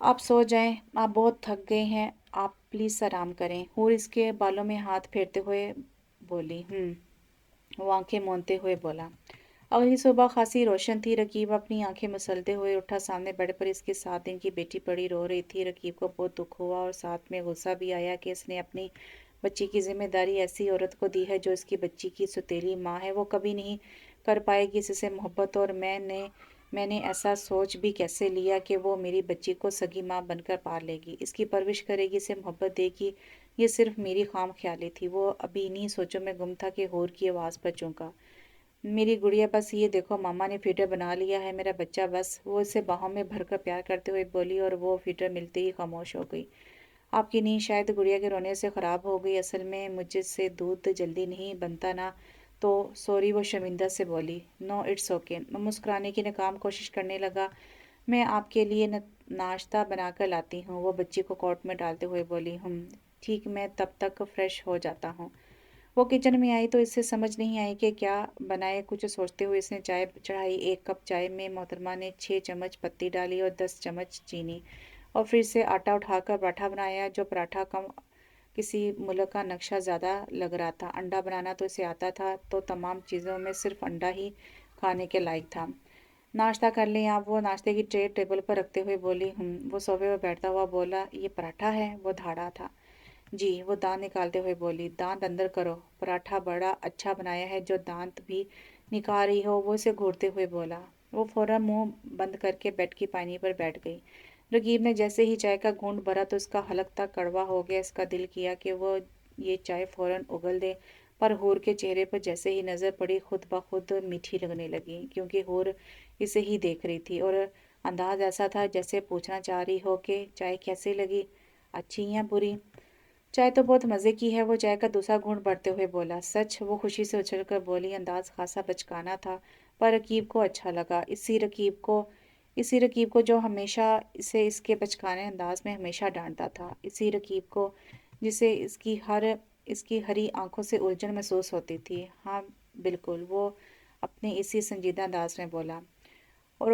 आप सो जाएं, आप बहुत थक गए हैं, आप प्लीज़ आराम करें। और इसके बालों में हाथ फेरते हुए बोली, वो आंखें मूंदते हुए बोला। अगली सुबह खासी रोशन थी। रकीब अपनी आंखें मसलते हुए उठा। सामने बेड पर इसकी 7 दिन की बेटी पड़ी रो रही थी। रकीब को बहुत दुख हुआ और साथ में गुस्सा भी आया कि इसने अपनी बच्ची की जिम्मेदारी ऐसी औरत को दी है जो इसकी बच्ची की सौतेली माँ है। वो कभी नहीं कर पाएगी इससे मोहब्बत, और मैंने ऐसा सोच भी कैसे लिया कि वो मेरी बच्ची को सगी माँ बनकर पाल लेगी, इसकी परवरिश करेगी, इसे मोहब्बत देगी। ये सिर्फ मेरी खाम ख्याली थी। वो अभी इन्हीं सोचों में गुम था कि होर की आवाज़ पर चौंका, मेरी गुड़िया, बस ये देखो मामा ने फीटर बना लिया है, मेरा बच्चा बस। वो इसे बाहों में भरकर प्यार करते हुए बोली, और वो फीटर मिलते ही खामोश हो गई। आपकी नींद शायद गुड़िया के रोने से ख़राब हो गई। असल में मुझसे दूध जल्दी नहीं बनता ना, तो सॉरी, वो शर्मिंदा से बोली। No it's okay. मैं मुस्कुराने की नाकाम कोशिश करने लगा। मैं आपके लिए नाश्ता बनाकर लाती हूँ। वो बच्ची को कोट में डालते हुए बोली, ठीक, मैं तब तक फ्रेश हो जाता हूँ। वो किचन में आई तो इसे समझ नहीं आई कि क्या बनाए। कुछ सोचते हुए इसने चाय चढ़ाई। 1 कप चाय में मोहतरमा ने 6 चम्मच पत्ती डाली और 10 चम्मच चीनी, और फिर से आटा उठाकर पराठा बनाया। जो पराठा कम किसी मुल्क का नक्शा ज़्यादा लग रहा था। अंडा बनाना तो इसे आता था, तो तमाम चीज़ों में सिर्फ अंडा ही खाने के लायक था। नाश्ता कर लें आप। वो नाश्ते की ट्रे टेबल पर रखते हुए बोली। वो सोफे पर बैठता हुआ बोला, ये पराठा है? वो धाड़ा था। जी। वो दांत निकालते हुए बोली, दांत अंदर करो, पराठा बड़ा अच्छा बनाया है, जो दांत भी निकाल रही हो। वो इसे घूरते हुए बोला। वो फौरन मुंह बंद करके बेड की पानी पर बैठ गई। रकीब ने जैसे ही चाय का घूंट भरा तो इसका हलक तक कड़वा हो गया। इसका दिल किया कि वो ये चाय फौरन उगल दे, पर हूर के चेहरे पर जैसे ही नज़र पड़ी खुद ब खुद मीठी लगने लगी, क्योंकि हूर इसे ही देख रही थी, और अंदाज ऐसा था जैसे पूछना चाह रही हो कि चाय कैसी लगी, अच्छी या बुरी। चाय तो बहुत मज़े की है, वो चाय का दूसरा घूंट भरते हुए बोला। सच, वो खुशी से उछलकर बोली। अंदाज खासा बचकाना था, पर रकीब को अच्छा लगा। इसी रकीब को जो हमेशा इसे इसके बचकाने अंदाज में हमेशा डांटता था। इसी रकीब को जिसे इसकी हरी आंखों से उलझन महसूस होती थी। हाँ बिल्कुल, वो अपने इसी संजीदा अंदाज में बोला। और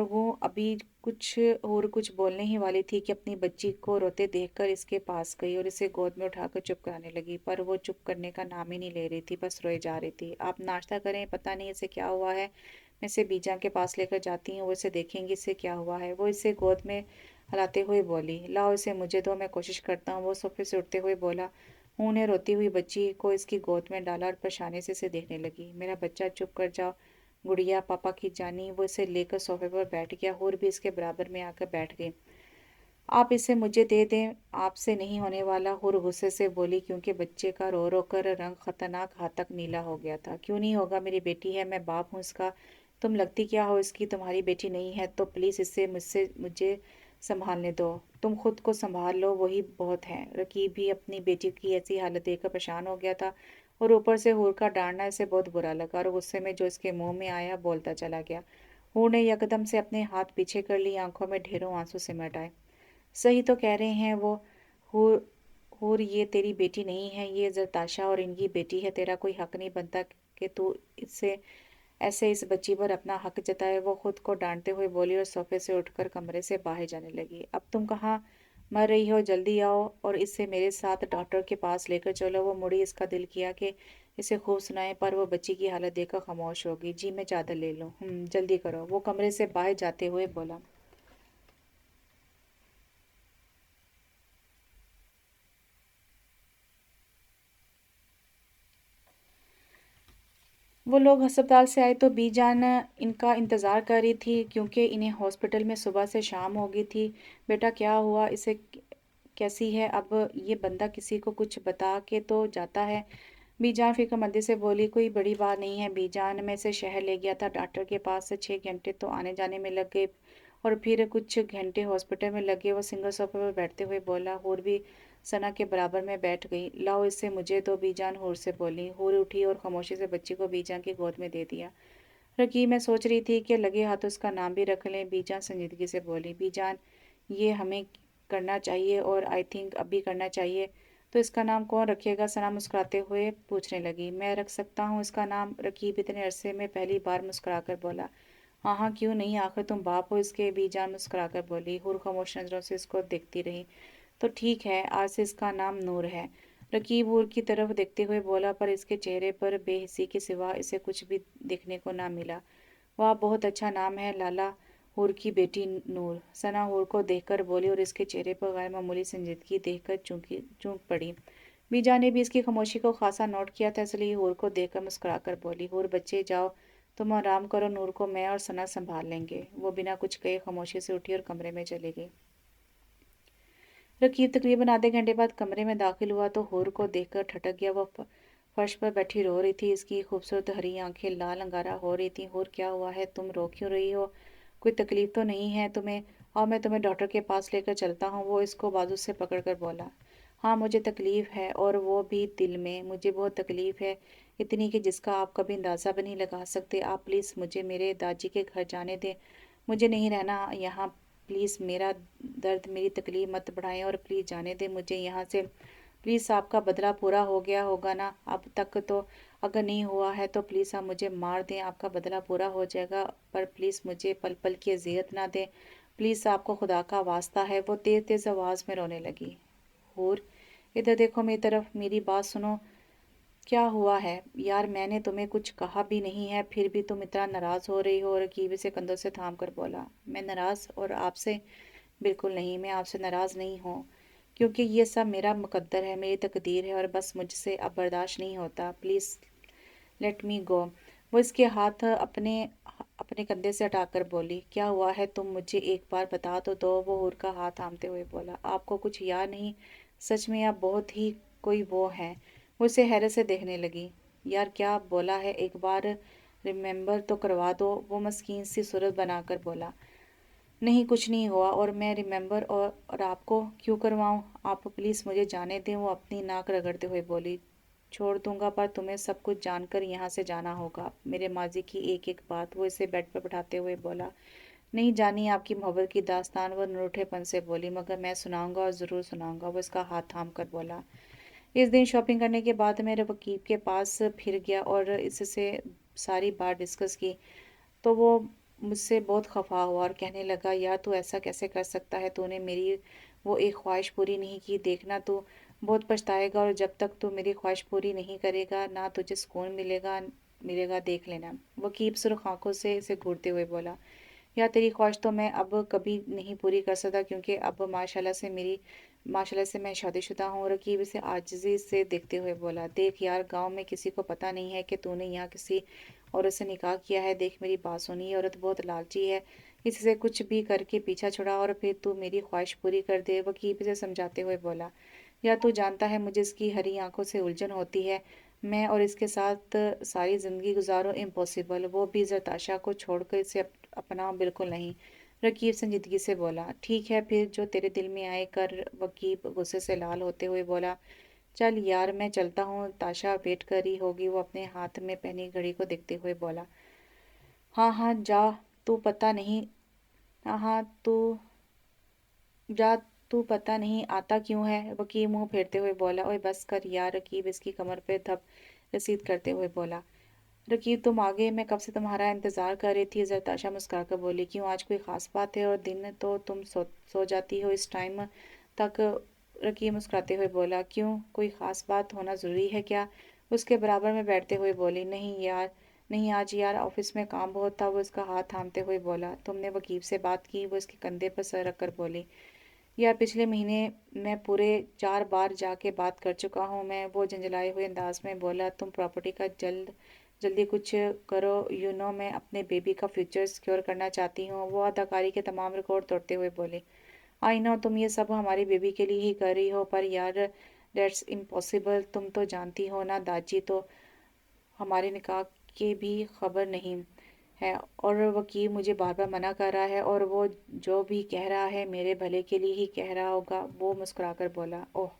वो अभी कुछ बोलने ही वाली थी कि अपनी बच्ची को रोते देखकर इसके पास गई और इसे गोद में उठाकर चुप कराने लगी, पर वो चुप करने का नाम ही नहीं ले रही थी, बस रोए जा रही थी। आप नाश्ता करें, पता नहीं इसे क्या हुआ है। मैं इसे बीजा के पास लेकर जाती हूँ, वो इसे देखेंगी इसे क्या हुआ है। वो इसे गोद में हलाते हुए बोली। लाओ इसे मुझे दो, मैं कोशिश करता हूँ। वो सोफे से उठते हुए बोला। ने रोती हुई बच्ची को इसकी गोद में डाला और परेशानी से इसे देखने लगी। मेरा बच्चा, चुप कर जाओ गुड़िया, पापा की जानी। वो इसे लेकर सोफे पर बैठ गया और भी इसके बराबर में आकर बैठ गई। आप इसे मुझे दे दें, आपसे नहीं होने वाला, हुर गुस्से से बोली, क्योंकि बच्चे का रो रो कर रंग खतरनाक हद तक नीला हो गया था। क्यों नहीं होगा, मेरी बेटी है, मैं बाप हूँ इसका। तुम लगती क्या हो इसकी, तुम्हारी बेटी नहीं है तो प्लीज़ इसे मुझे संभालने दो। तुम खुद को संभाल लो, वही बहुत है। रकीब भी अपनी बेटी की ऐसी हालत देखकर परेशान हो गया था और ऊपर से हूर का डांटना इसे बहुत बुरा लगा और गुस्से में जो इसके मुंह में आया बोलता चला गया। हूर ने यकदम से अपने हाथ पीछे कर ली, आंखों में ढेरों आंसू सिमट आए। सही तो कह रहे हैं वो। हूर हूर, ये तेरी बेटी नहीं है, ये जरताशा और इनकी बेटी है। तेरा कोई हक नहीं बनता कि तू इससे ऐसे इस बच्ची पर अपना हक जताए। वो खुद को डांटते हुए बोली और सोफे से उठकर कमरे से बाहर जाने लगी। अब तुम कहाँ मर रही हो, जल्दी आओ और इससे मेरे साथ डॉक्टर के पास लेकर चलो। वो मुड़ी, इसका दिल किया कि इसे खूब सुनाए, पर वो बच्ची की हालत देखकर खामोश हो गई। जी मैं चादर ले लूँ? जल्दी करो, वो कमरे से बाहर जाते हुए बोला। वो लोग अस्पताल से आए तो बीजान इनका इंतज़ार कर रही थी, क्योंकि इन्हें हॉस्पिटल में सुबह से शाम हो गई थी। बेटा क्या हुआ, इसे कैसी है अब? ये बंदा किसी को कुछ बता के तो जाता है। बीजान फिक्रमंदी से बोली। कोई बड़ी बात नहीं है बीजान, मैं इसे शहर ले गया था डॉक्टर के पास। 6 घंटे तो आने जाने में लग गए और फिर कुछ घंटे हॉस्पिटल में लगे। वो सिंगल सोफे पर बैठते हुए बोला। हूर भी सना के बराबर में बैठ गई। लाओ इससे मुझे दो, बीजान हूर से बोली। हूर उठी और खामोशी से बच्ची को बीजान की गोद में दे दिया। रकी, मैं सोच रही थी कि लगे हाथ उसका नाम भी रख लें, बीजान संजीदगी से बोली। बीजान, ये हमें करना चाहिए और आई थिंक अभी करना चाहिए। तो इसका नाम कौन रखेगा, सना मुस्कुराते हुए पूछने लगी। मैं रख सकता हूँ इसका नाम, रकीब इतने अरसे में पहली बार मुस्कुराकर बोला। हाँ हाँ क्यों नहीं, आखिर तुम बाप हो इसके, बीजान मुस्कुराकर बोली। हुर खामोश नजरों से इसको देखती रही। तो ठीक है, आज से इसका नाम नूर है, रकीब हूर की तरफ देखते हुए बोला, पर इसके चेहरे पर बेहिसी के सिवा इसे कुछ भी देखने को ना मिला। वाह, बहुत अच्छा नाम है लाला। हूर की बेटी नूर, सना हूर को देखकर बोली और इसके चेहरे पर गैर मामूली संजीदगी देखकर चूक पड़ी। बीजा ने भी इसकी खामोशी को खासा नोट किया था, इसलिए हूर को देखकर मुस्कुराकर बोली। हूर बच्चे जाओ, तुम आराम करो, नूर को मैं और सना संभाल लेंगे। वो बिना कुछ कहे खामोशी से उठी और कमरे में चली गई। रकीब तकरीबन आधे घंटे बाद कमरे में दाखिल हुआ तो हूर को देखकर ठटक गया। वो फर्श पर बैठी रो रही थी, इसकी खूबसूरत हरी आंखें लाल अंगारा हो रही थी। हूर क्या हुआ है, तुम रो क्यों रही हो? कोई तकलीफ तो नहीं है तुम्हें? और मैं तुम्हें डॉक्टर के पास लेकर चलता हूँ, वो इसको बाजू से पकड़कर बोला। हाँ मुझे तकलीफ है, और वो भी दिल में। मुझे बहुत तकलीफ है, इतनी कि जिसका आप कभी अंदाज़ा भी नहीं लगा सकते। आप प्लीज़ मुझे मेरे दादी के घर जाने दें, मुझे नहीं रहना यहाँ। प्लीज़ मेरा दर्द, मेरी तकलीफ मत बढ़ाएं और प्लीज़ जाने दें मुझे यहाँ से। प्लीज़, आपका बदला पूरा हो गया होगा ना अब तक? तो अगर नहीं हुआ है तो प्लीज़ आप मुझे मार दें, आपका बदला पूरा हो जाएगा, पर प्लीज़ मुझे पल पल की अजियत ना दें। प्लीज़, आपको खुदा का वास्ता है। वो तेज़ तेज़ आवाज़ में रोने लगी। हूर, इधर देखो मेरी तरफ, मेरी बात सुनो। क्या हुआ है यार, मैंने तुम्हें कुछ कहा भी नहीं है, फिर भी तुम इतना नाराज़ हो रही हो? और रकीब से कंधों से थाम कर बोला। मैं नाराज़ और आपसे? बिल्कुल नहीं, मैं आपसे नाराज़ नहीं हूँ, क्योंकि ये सब मेरा मुकद्दर है, मेरी तकदीर है, और बस मुझसे अब बर्दाश्त नहीं होता। प्लीज़ लेट मी गो। वो इसके हाथ अपने अपने कंधे से हटाकर बोली। क्या हुआ है, तुम मुझे एक बार बता तो दो। वो हूर का हाथ थामते हुए बोला। आपको कुछ याद नहीं? सच में आप बहुत ही कोई वो हैं। वो उसे हैरत से देखने लगी। यार क्या बोला है, एक बार रिमेंबर तो करवा दो। वो मस्कीन सी सूरत बनाकर बोला। नहीं, कुछ नहीं हुआ और मैं रिमेंबर और आपको क्यों करवाऊँ? आप प्लीज़ मुझे जाने दें, वो अपनी नाक रगड़ते हुए बोली। छोड़ दूंगा पर तुम्हें सब कुछ जानकर यहाँ से जाना होगा, मेरे माजी की एक एक बात। वो इसे बेड पर बैठाते हुए बोला। नहीं जानी आपकी मोहब्बत की दास्तान, वो निरूठेपन से बोली। मगर मैं सुनाऊंगा और ज़रूर सुनाऊंगा, वो इसका हाथ थाम कर बोला। इस दिन शॉपिंग करने के बाद मेरे वकील के पास फिर गया और इससे सारी बात डिस्कस की। तो वो मुझसे बहुत खफा हुआ और कहने लगा, यार तू ऐसा कैसे कर सकता है? तूने मेरी वो एक ख्वाहिश पूरी नहीं की। देखना तू बहुत पछताएगा, और जब तक तू मेरी ख्वाहिश पूरी नहीं करेगा ना तुझे सुकून मिलेगा। मिलेगा, देख लेना। वकील सुर्ख आंखों से इसे घूरते हुए बोला। यार तेरी ख्वाहिश तो मैं अब कभी नहीं पूरी कर सकता, क्योंकि अब माशाल्लाह से मैं शादीशुदा हूँ। रकीब इसे आजिज़ी से देखते हुए बोला। देख यार, गांव में किसी को पता नहीं है कि तूने यहाँ किसी औरत से निकाह किया है। देख मेरी बात सुनी, औरत बहुत लालची है, इससे कुछ भी करके पीछा छुड़ा और फिर तू मेरी ख्वाहिश पूरी कर दे। वकील इसे समझाते हुए बोला। यार तू जानता है मुझे इसकी हरी आंखों से उलझन होती है। मैं और इसके साथ सारी ज़िंदगी गुजारो इम्पॉसिबल, वो भी जरताशा को छोड़कर इसे अपना बिल्कुल नहीं। रकीब संजीदगी से बोला। ठीक है फिर, जो तेरे दिल में आए कर। वकील गुस्से से लाल होते हुए बोला। चल यार मैं चलता हूँ, ताशा वेट कर रही होगी। वो अपने हाथ में पहनी घड़ी को देखते हुए बोला। हाँ हाँ जा, तू पता नहीं। हाँ हाँ जा, तू पता नहीं आता क्यों है? वकील मुंह फेरते हुए बोला। ओए बस कर यार। रकीब इसकी कमर पे धप रसीद करते हुए बोला। रकीब तुम आ गए, मैं कब से तुम्हारा इंतजार कर रही थी। जरताशा मुस्कुराकर बोली। क्यों, आज कोई खास बात है? और दिन तो तुम सो जाती हो इस टाइम तक। रकीब मुस्कुराते हुए बोला। क्यों, कोई खास बात होना ज़रूरी है क्या? उसके बराबर में बैठते हुए बोली। नहीं यार, नहीं आज यार ऑफिस में काम बहुत था। वो इसका हाथ थामते हुए बोला। तुमने वकील से बात की? वो इसके कंधे पर सर रखकर बोली। यार पिछले महीने मैं पूरे 4 बार जाके बात कर चुका हूँ मैं। वो झंझलाए हुए अंदाज में बोला। तुम प्रॉपर्टी का जल्दी कुछ करो। मैं अपने बेबी का फ्यूचर सिक्योर करना चाहती हूँ। वो अदाकारी के तमाम रिकॉर्ड तोड़ते हुए बोली। आई नो तुम ये सब हमारी बेबी के लिए ही कर रही हो, पर यार डेट्स इम्पॉसिबल। तुम तो जानती हो ना, दाजी तो हमारे निकाह की भी खबर नहीं है, और वकील मुझे बार बार मना कर रहा है, और वो जो भी कह रहा है मेरे भले के लिए ही कह रहा होगा। वो मुस्कुराकर बोला। ओह,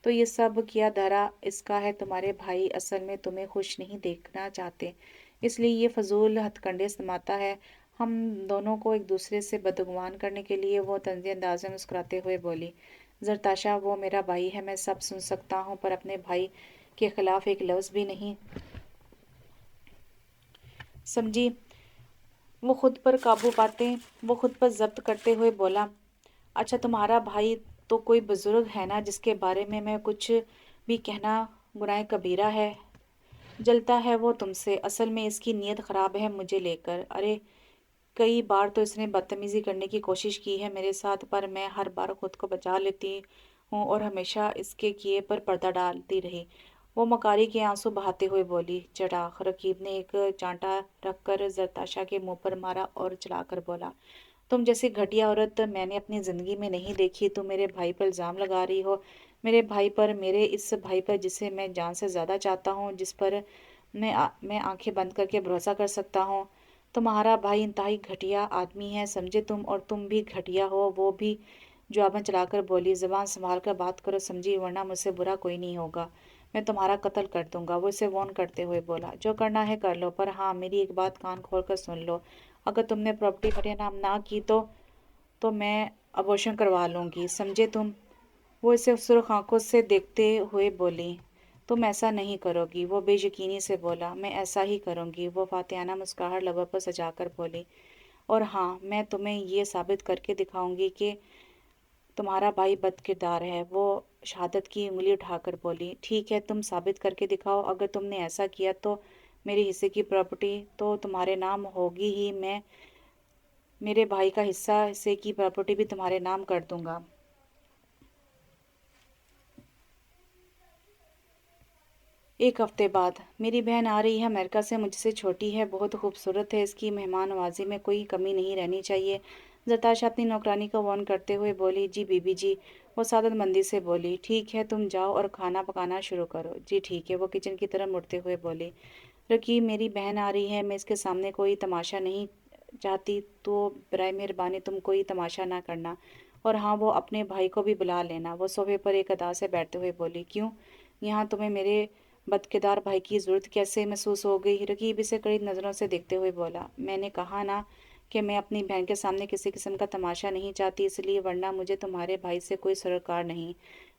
तो ये सब किया धरा इसका है। तुम्हारे भाई असल में तुम्हें खुश नहीं देखना चाहते, इसलिए ये फजूल हथकंडे इस्तेमाता है हम दोनों को एक दूसरे से बदगुमान करने के लिए। वो तंज़ी अंदाज में मुस्कुराते हुए बोली। जरताशा वो मेरा भाई है, मैं सब सुन सकता हूँ, पर अपने भाई के खिलाफ एक लफ्ज़ भी नहीं। समझी? वो खुद पर काबू पाते वो खुद पर जब्त करते हुए बोला। अच्छा, तुम्हारा भाई तो कोई बुजुर्ग है ना जिसके बारे में मैं कुछ भी कहना गुनाह कबीरा है? जलता है वो तुमसे। असल में इसकी नीयत खराब है मुझे लेकर। अरे, कई बार तो इसने बदतमीजी करने की कोशिश की है मेरे साथ, पर मैं हर बार खुद को बचा लेती हूँ और हमेशा इसके किए पर पर्दा डालती रही। वो मकारी के आंसू बहाते हुए बोली। चढ़ाक रकीब ने एक चांटा रखकर जरताशा के मुंह पर मारा और चलाकर बोला। तुम जैसी घटिया औरत मैंने अपनी जिंदगी में नहीं देखी। तुम मेरे भाई पर इल्जाम लगा रही हो, मेरे भाई पर, मेरे इस भाई पर जिसे मैं जान से ज्यादा चाहता हूँ, जिस पर मैं आंखें बंद करके भरोसा कर सकता हूँ। तुम्हारा भाई इंतहाई घटिया आदमी है, समझे तुम, और तुम भी घटिया हो। वो भी जुबान चलाकर बोली। जुबान संभाल कर बात करो समझी, वरना मुझसे बुरा कोई नहीं होगा। मैं तुम्हारा कत्ल कर दूंगा। वो इसे वॉर्न करते हुए बोला। जो करना है कर लो, पर हाँ मेरी एक बात कान खोल कर सुन लो। अगर तुमने प्रॉपर्टी मेरे नाम ना की तो मैं अबॉर्शन करवा लूंगी, समझे तुम? वो इसे सुर्ख आंखों से देखते हुए बोली। तुम ऐसा नहीं करोगी? वो बेयकीनी से बोला। मैं ऐसा ही करूंगी, वो फातिहाना मुस्कुराहट लबों पर सजाकर बोली। और हाँ, मैं तुम्हें ये साबित करके दिखाऊंगी कि तुम्हारा भाई बदकिरदार है। वो शहादत की उंगली उठाकर बोली। ठीक है, तुम साबित करके दिखाओ। अगर तुमने ऐसा किया तो मेरे हिस्से की प्रॉपर्टी तो तुम्हारे नाम होगी ही। मैं मेरे भाई का हिस्से की प्रॉपर्टी भी तुम्हारे नाम कर दूंगा। एक हफ्ते बाद मेरी बहन आ रही है अमेरिका से, मुझसे छोटी है, बहुत खूबसूरत है। इसकी मेहमान नवाजी में कोई कमी नहीं रहनी चाहिए। जताशा अपनी नौकरानी को वार्न करते हुए बोली। जी बीबी जी। वो सादत मंदी से बोली। ठीक है, तुम जाओ और खाना पकाना शुरू करो। जी ठीक है, वो किचन की तरफ मुड़ते हुए बोली। रकीब मेरी बहन आ रही है, मैं इसके सामने कोई तमाशा नहीं चाहती तो बराए मेहरबानी तुम कोई तमाशा ना करना, और हाँ वो अपने भाई को भी बुला लेना। वो सोफे पर एक अदा से बैठते हुए बोली, क्यों, यहाँ तुम्हें मेरे बदकिरदार भाई की ज़रूरत कैसे महसूस हो गई? रकीब इसे कड़ी नज़रों से देखते हुए बोला, मैंने कहा ना कि मैं अपनी बहन के सामने किसी किस्म का तमाशा नहीं चाहती इसलिए, वरना मुझे तुम्हारे भाई से कोई सरोकार नहीं।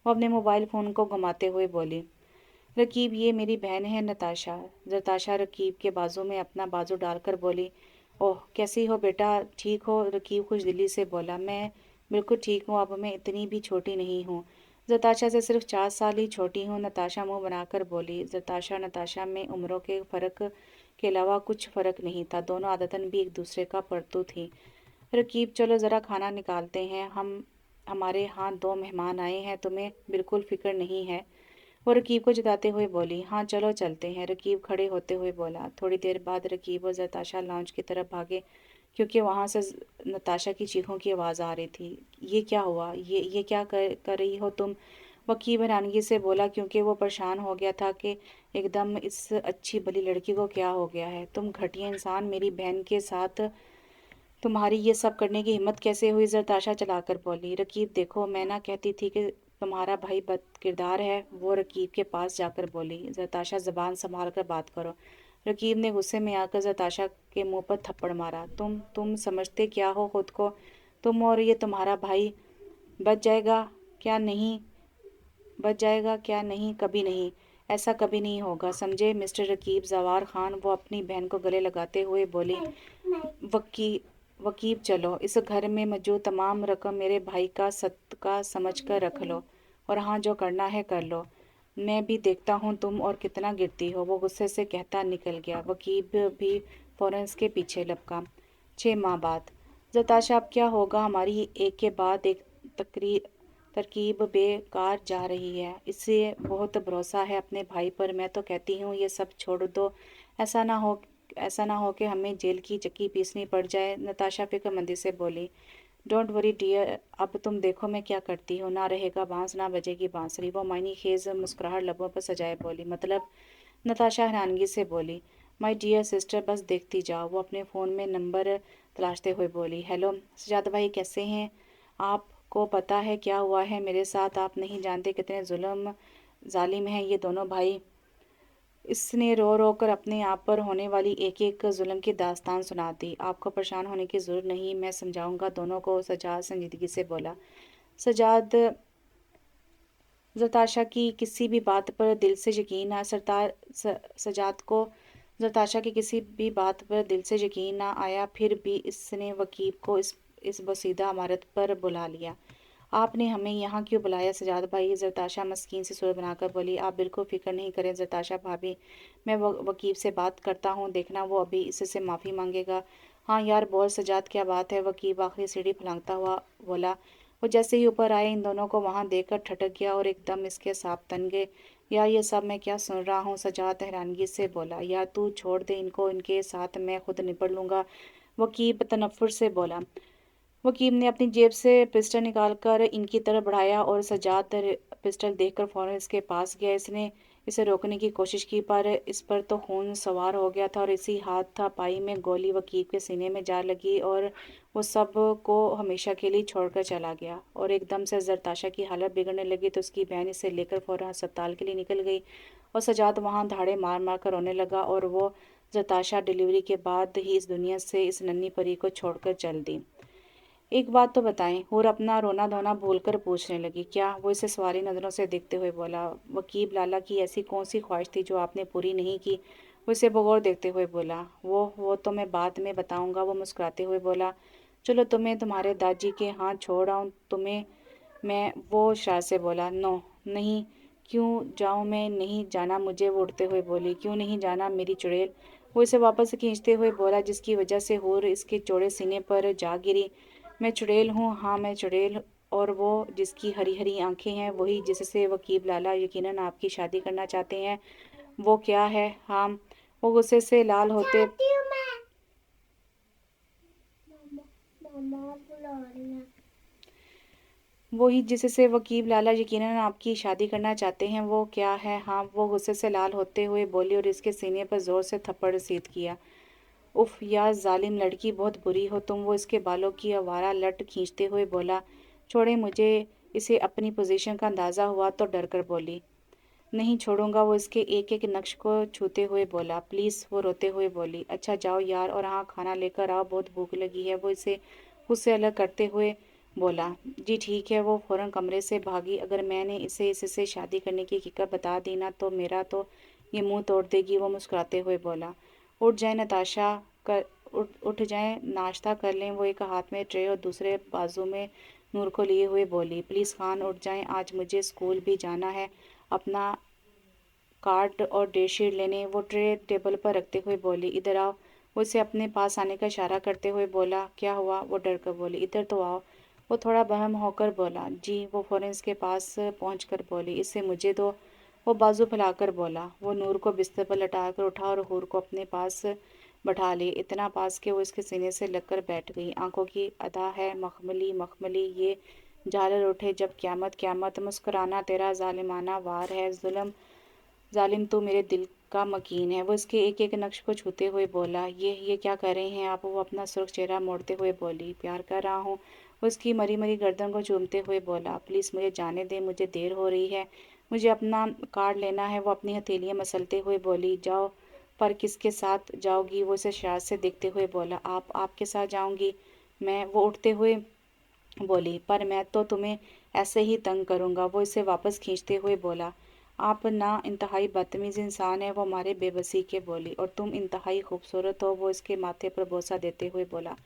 वो अपने मोबाइल फ़ोन को घुमाते हुए बोली, रकीब ये मेरी बहन है नताशा। नताशा रकीब के बाजू में अपना बाजू डालकर बोली, ओह कैसी हो बेटा, ठीक हो? रकीब खुश दिली से बोला, मैं बिल्कुल ठीक हूँ, अब मैं इतनी भी छोटी नहीं हूँ। नताशा से सिर्फ 4 साल ही छोटी हूँ, नताशा मुंह बनाकर बोली। नताशा में उम्रों के फ़र्क के अलावा कुछ फ़र्क नहीं था, दोनों आदतन भी एक दूसरे का परतू थी। रकीब चलो ज़रा खाना निकालते हैं, हमारे यहाँ 2 मेहमान आए हैं, तुम्हें बिल्कुल फ़िक्र नहीं है? वो रकीब को जताते हुए बोली, हाँ चलो चलते हैं। रकीब खड़े होते हुए बोला। थोड़ी देर बाद रकीब और नताशा लाउंज की तरफ भागे, क्योंकि वहाँ से नताशा की चीखों की आवाज़ आ रही थी। ये क्या हुआ, ये क्या कर रही हो तुम? वकील हैरानगी से बोला, क्योंकि वो परेशान हो गया था कि एकदम इस अच्छी भली लड़की को क्या हो गया है। तुम घटिया इंसान, मेरी बहन के साथ तुम्हारी ये सब करने की हिम्मत कैसे हुई? जरताशा चलाकर बोली। रकीब देखो, मैं ना कहती थी कि तुम्हारा भाई बदकिरदार है, वो रकीब के पास जाकर बोली। जरताशा ज़बान संभाल कर बात करो। रकीब ने गुस्से में आकर जरताशा के मुंह पर थप्पड़ मारा। तुम समझते क्या हो खुद को? तुम और ये तुम्हारा भाई बच जाएगा क्या? नहीं बच जाएगा क्या? नहीं, कभी नहीं, ऐसा कभी नहीं होगा, समझे मिस्टर रकीब? जवार खान, वो अपनी बहन को गले लगाते हुए बोली। वकी वकीब चलो, इस घर में मौजूद तमाम रकम मेरे भाई का सदका समझ कर रख लो, और हाँ जो करना है कर लो, मैं भी देखता हूँ तुम और कितना गिरती हो। वो गुस्से से कहता निकल गया। वकीब भी फौरन इसके पीछे लपका। 6 माह बाद जताशा, अब क्या होगा? हमारी एक के बाद एक तरकीब बेकार जा रही है, इससे बहुत भरोसा है अपने भाई पर। मैं तो कहती हूँ ये सब छोड़ दो, ऐसा ना हो कि हमें जेल की चक्की पीसनी पड़ जाए। नताशा फिक्रमंदी से बोली। डोंट वरी डियर, अब तुम देखो मैं क्या करती हूँ, ना रहेगा बांस ना बजेगी बांसुरी। वो मायनी खेज मुस्कुराहट लबों पर सजाए बोली। मतलब? नताशा हैरानगी से बोली। माय डियर सिस्टर, बस देखती जाओ। वो अपने फ़ोन में नंबर तलाशते हुए बोली। हेलो सजाद भाई, कैसे हैं? आपको पता है क्या हुआ है मेरे साथ? आप नहीं जानते कितने जालिम हैं ये दोनों भाई। इसने रो रो कर अपने आप पर होने वाली एक एक जुल्म की दास्तान सुना दी। आपको परेशान होने की ज़रूरत नहीं, मैं समझाऊंगा दोनों को, सजाद संजीदगी से बोला। सजाद ज़रताशा की किसी भी बात पर दिल से यकीन ना सजाद को ज़रताशा की किसी भी बात पर दिल से यकीन ना आया, फिर भी इसने वकील को इस बसीदा इमारत पर बुला लिया। आपने हमें यहाँ क्यों बुलाया सजाद भाई? ज़रताशा मस्कीन से सूरत बनाकर बोली। आप बिल्कुल फ़िक्र नहीं करें ज़रताशा भाभी, मैं वकील से बात करता हूँ, देखना वो अभी इससे माफ़ी मांगेगा। हाँ यार बोल सजाद, क्या बात है? वकील आखिरी सीढ़ी फलांगता हुआ बोला। वो जैसे ही ऊपर आए इन दोनों को वहां देखकर ठटक गया और एकदम इसके सांप तन गए। यार ये सब मैं क्या सुन रहा हूँ? सजाद हैरानगी से बोला। यार तू छोड़ दे इनको, इनके साथ मैं खुद निपट लूंगा, वकीब तनफ्फुर से बोला। वकीम ने अपनी जेब से पिस्टल निकालकर इनकी तरफ बढ़ाया और सजाद पिस्टल देखकर फौरन इसके पास गया। इसने इसे रोकने की कोशिश की, पर इस पर तो खून सवार हो गया था और इसी हाथ था पाई में गोली वकील के सीने में जा लगी और वो सब को हमेशा के लिए छोड़कर चला गया। और एकदम से जरताशा की हालत बिगड़ने लगी तो उसकी बहन इसे लेकर फौरन अस्पताल के लिए निकल गई और सजाद वहाँ धाड़े मार मार कर रोने लगा। और वो जरताशा डिलीवरी के बाद ही इस दुनिया से इस नन्ही परी को छोड़कर चल दी। एक बात तो बताएं, हूर अपना रोना धोना भूलकर पूछने लगी। क्या? वो इसे सवाली नज़रों से देखते हुए बोला। वकील लाला की ऐसी कौन सी ख्वाहिश थी जो आपने पूरी नहीं की? वो इसे बगौर देखते हुए बोला। वो तो मैं बाद में बताऊंगा, वो मुस्कुराते हुए बोला। चलो तुम्हें तुम्हारे दादी के हाथ छोड़ आऊँ तुम्हें मैं, वो शाह से बोला। नो नहीं, क्यों जाऊँ मैं? नहीं जाना मुझे, वो उड़ते हुए बोली। क्यों नहीं जाना मेरी चुड़ैल? वो इसे वापस खींचते हुए बोला, जिसकी वजह से हूर इसके चौड़े सीने पर जा गिरी। मैं चुड़ैल हूँ, हाँ मैं चुड़ैल, और वो जिसकी हरी हरी आंखें हैं वही जिससे वकील लाला यकीनन आपकी शादी करना चाहते हैं। वो क्या है? हाँ, वो गुस्से से लाल होते वही जिससे वकील लाला यकीनन आपकी शादी करना चाहते हैं। वो क्या है? हाँ, वो गुस्से से लाल होते हुए बोली और इसके सीने पर जोर से थप्पड़ रसीद किया। उफ यार जालिम लड़की, बहुत बुरी हो तुम। वो इसके बालों की आवारा लट खींचते हुए बोला। छोड़े मुझे। इसे अपनी पोजीशन का अंदाज़ा हुआ तो डर कर बोली। नहीं छोड़ूंगा। वो इसके एक एक नक्श को छूते हुए बोला। प्लीज़। वो रोते हुए बोली। अच्छा जाओ यार, और हाँ खाना लेकर आओ, बहुत भूख लगी है। वो इसे खुद से अलग करते हुए बोला। जी ठीक है। वो फ़ौरन कमरे से भागी। अगर मैंने इसे इससे शादी करने की हकीकत बता दी ना तो मेरा तो ये मुंह तोड़ देगी। वो मुस्कुराते हुए बोला। उठ जाए नताशा, कर उठ जाए, नाश्ता कर लें। वो एक हाथ में ट्रे और दूसरे बाजू में नूर को लिए हुए बोली। प्लीज़ खान उठ जाएं, आज मुझे स्कूल भी जाना है। अपना कार्ड और डेटशीट लेने। वो ट्रे टेबल पर रखते हुए बोली। इधर आओ। वो उसे अपने पास आने का इशारा करते हुए बोला। क्या हुआ? वो डर कर बोली। इधर तो आओ। वो थोड़ा बहम होकर बोला। जी। वो फ़ौरन के पास पहुँच कर बोली। इससे मुझे दो। वो बाजू फैलाकर बोला। वो नूर को बिस्तर पर लटा कर उठा और हूर को अपने पास बैठा ली, इतना पास कि वो इसके सीने से लगकर बैठ गई। आंखों की अदा है मखमली मखमली, ये झालर उठे जब क़यामत क़यामत। मुस्कुराना तेरा ज़ालिमाना वार है, जुल्म ज़ालिम तू मेरे दिल का मकीन है। वो इसके एक एक नक्श को छूते हुए बोला। ये क्या कर रहे हैं आप? वो अपना सुर्ख चेहरा मोड़ते हुए बोली। प्यार कर रहा हूँ। वो इसकी मरी मरी गर्दन को चूमते हुए बोला। प्लीज़ मुझे जाने दे, मुझे देर हो रही है, मुझे अपना कार्ड लेना है। वो अपनी हथेलियाँ मसलते हुए बोली। जाओ, पर किसके साथ जाओगी? वो इसे शरारत से देखते हुए बोला। आपके साथ जाऊंगी मैं। वो उठते हुए बोली। पर मैं तो तुम्हें ऐसे ही तंग करूंगा। वो इसे वापस खींचते हुए बोला। आप ना इंतहाई बदतमीज़ इंसान है। वो हमारे बेबसी के बोली। और तुम इंतहाई खूबसूरत हो। वो इसके माथे पर बोसा देते हुए बोला।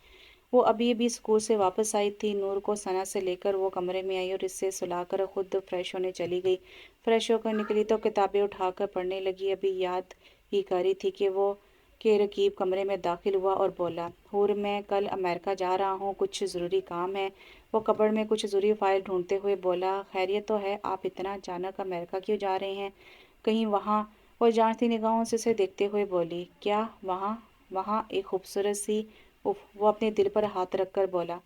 वो अभी अभी स्कूल से वापस आई थी। नूर को सना से लेकर वो कमरे में आई और इससे सुलाकर खुद फ्रेश होने चली गई। फ्रेश होकर निकली तो किताबें उठाकर पढ़ने लगी। अभी याद ही कर रही थी कि वो के रकीब कमरे में दाखिल हुआ और बोला। हूर, मैं कल अमेरिका जा रहा हूँ, कुछ ज़रूरी काम है। वो कबर्ड में कुछ ज़रूरी फाइल ढूंढते हुए बोला। खैरियत तो है? आप इतना अचानक अमेरिका क्यों जा रहे हैं? कहीं वहाँ? वो जांचती निगाहों से उसे देखते हुए बोली। क्या वहाँ? वहाँ एक खूबसूरत सी। उफ। वो अपने दिल पर हाथ रखकर बोला।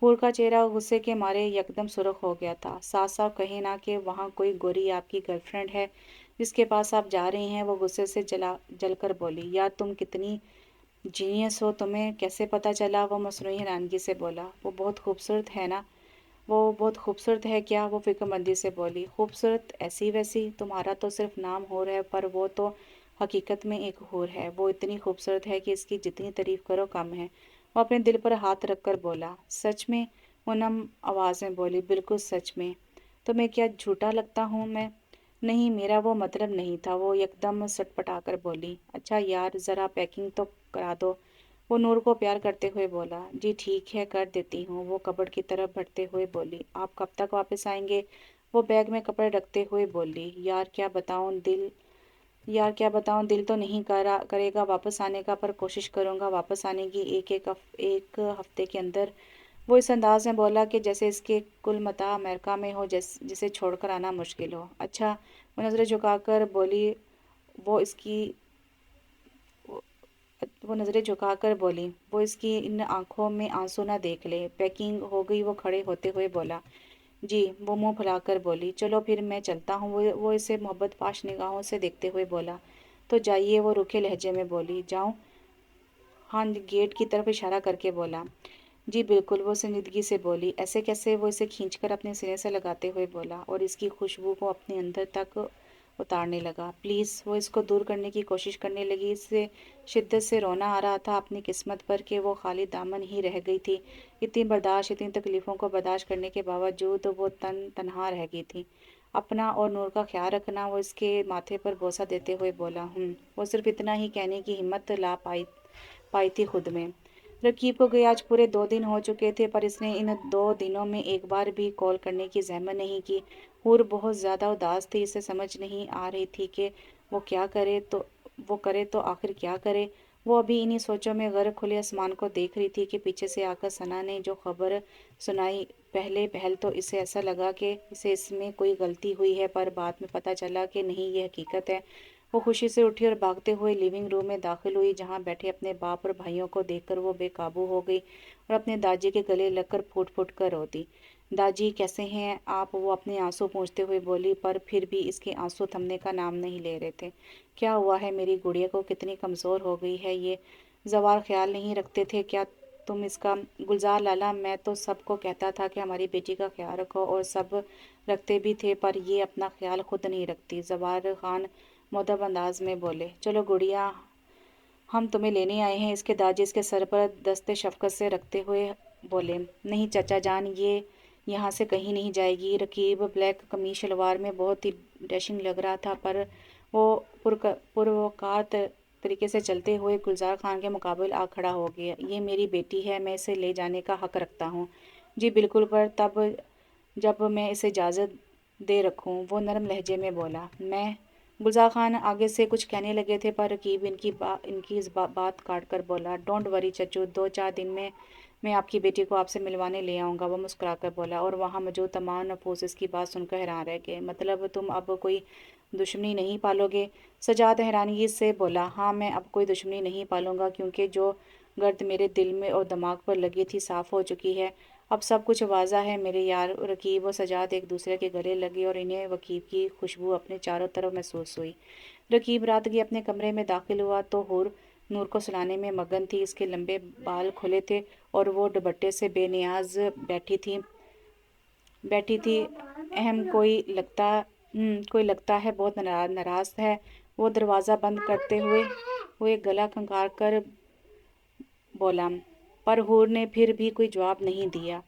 हूर का चेहरा गुस्से के मारे यकदम सुर्ख हो गया था। साफ साफ कहे ना कि वहाँ कोई गोरी आपकी गर्लफ्रेंड है जिसके पास आप जा रही हैं। वो गुस्से से जलकर बोली। यार तुम कितनी जीनियस हो, तुम्हें कैसे पता चला? वो मसनूई हैरानगी से बोला। वो बहुत खूबसूरत है ना? वो बहुत खूबसूरत है क्या? वो फिक्रमंदी से बोली। खूबसूरत ऐसी वैसी? तुम्हारा तो सिर्फ नाम हूर है, पर वो तो हकीकत में एक हूर है। वो इतनी खूबसूरत है कि इसकी जितनी तारीफ करो कम है। वो अपने दिल पर हाथ रखकर बोला। सच में? वो नम आवाज़ में बोली। बिल्कुल सच में। तो मैं क्या झूठा लगता हूँ मैं? नहीं, मेरा वो मतलब नहीं था। वो एकदम सटपटाकर बोली। अच्छा यार, ज़रा पैकिंग तो करा दो। वो नूर को प्यार करते हुए बोला। जी ठीक है, कर देती हूँ। वो कबर्ड की तरफ बढ़ते हुए बोली। आप कब तक वापस आएंगे? वो बैग में कपड़े रखते हुए बोली। यार क्या बताऊँ, दिल तो नहीं करेगा वापस आने का, पर कोशिश करूँगा वापस आने की एक हफ्ते के अंदर। वो इस अंदाज में बोला कि जैसे इसके कुल मता अमेरिका में हो, जिसे छोड़कर आना मुश्किल हो। अच्छा। वो नज़रें झुकाकर बोली। वो इसकी वो नज़रें झुकाकर बोली। वो इसकी इन आंखों में आंसू ना देख ले। पैकिंग हो गई? वो खड़े होते हुए बोला। जी। वो मुंह फुलाकर बोली। चलो फिर मैं चलता हूँ। वो इसे मोहब्बत पाश निगाहों से देखते हुए बोला। तो जाइए। वो रूखे लहजे में बोली। जाऊँ? हाँ, गेट की तरफ इशारा करके बोला। जी बिल्कुल। वो संजीदगी से बोली। ऐसे कैसे? वो इसे खींचकर अपने सीने से लगाते हुए बोला और इसकी खुशबू को अपने अंदर तक उतारने लगा। प्लीज़। वो इसको दूर करने की कोशिश करने लगी। इससे शिद्दत से रोना आ रहा था अपनी किस्मत पर कि वो खाली दामन ही रह गई थी। इतनी तकलीफ़ों को बर्दाश्त करने के बावजूद वो तनहा रह गई थी। अपना और नूर का ख्याल रखना। वो इसके माथे पर बोसा देते हुए बोला। वो सिर्फ इतना ही कहने की हिम्मत ला पाई थी खुद में। रकीब को गए आज पूरे 2 दिन हो चुके थे, पर इसने इन 2 दिनों में एक बार भी कॉल करने की जहमत नहीं की। हूर बहुत ज़्यादा उदास थी। इसे समझ नहीं आ रही थी कि वो क्या करे, तो वो करे तो आखिर क्या करे। वो अभी इन्हीं सोचों में गर्क खुले आसमान को देख रही थी कि पीछे से आकर सना ने जो खबर सुनाई। पहल तो इसे ऐसा लगा कि इसे इसमें कोई गलती हुई है, पर बाद में पता चला कि नहीं, ये हकीकत है। वो खुशी से उठी और भागते हुए लिविंग रूम में दाखिल हुई, जहाँ बैठे अपने बाप और भाइयों को देखकर वो बेकाबू हो गई और अपने दादी के गले लगकर फूट फूट कर रोती। दादी कैसे हैं आप? वो अपने आंसू पोंछते हुए बोली, पर फिर भी इसके आंसू थमने का नाम नहीं ले रहे थे। क्या हुआ है? मेरी गुड़िया को कितनी कमज़ोर हो गई है ये? ज़वार ख्याल नहीं रखते थे क्या तुम इसका? गुलजार लाला, मैं तो सबको कहता था कि हमारी बेटी का ख्याल रखो और सब रखते भी थे, पर ये अपना ख्याल खुद नहीं रखती। ज़वार खान मुअद्दब अंदाज में बोले, चलो गुड़िया, हम तुम्हें लेने आए हैं। इसके दाजी इसके सर पर दस्ते शफकत से रखते हुए बोले, नहीं चाचा जान, ये यहाँ से कहीं नहीं जाएगी। रकीब ब्लैक कमीज शलवार में बहुत ही डैशिंग लग रहा था, पर वो पुरवकार तरीके से चलते हुए गुलजार खान के मुकाबले आ खड़ा हो गया। ये मेरी बेटी है, मैं इसे ले जाने का हक रखता हूँ। जी बिल्कुल, पर तब जब मैं इसे इजाज़त दे रखूँ, वो नरम लहजे में बोला। मैं गुलजार खान आगे से कुछ कहने लगे थे, पर रकीब इनकी इस बात काट कर बोला, डोंट वरी चच्चू, 2-4 दिन में मैं आपकी बेटी को आपसे मिलवाने ले आऊँगा। वो मुस्कुरा कर बोला, और वहाँ मौजूद तमाम नफूस इसकी बात सुनकर हैरान रह गए। मतलब तुम अब कोई दुश्मनी नहीं पालोगे? सजाद हैरानगी से बोला, हाँ मैं अब कोई दुश्मनी नहीं पालूंगा, क्योंकि जो गर्द मेरे दिल में और दिमाग पर लगी थी साफ़ हो चुकी है। अब सब कुछ वाज़ा है मेरे यार। रकीब और सजाद एक दूसरे के गले लगे और इन्हें वकीब की खुशबू अपने चारों तरफ महसूस हुई। रकीब रात की अपने कमरे में दाखिल हुआ तो हूर नूर को सुलाने में मगन थी। इसके लंबे बाल खुले थे और वो दुपट्टे से बेनियाज बैठी थी। अहम कोई लगता है बहुत नाराज़ है। वो दरवाज़ा बंद करते हुए गला खंगार कर बोला, पर हूर ने फिर भी कोई जवाब नहीं दिया।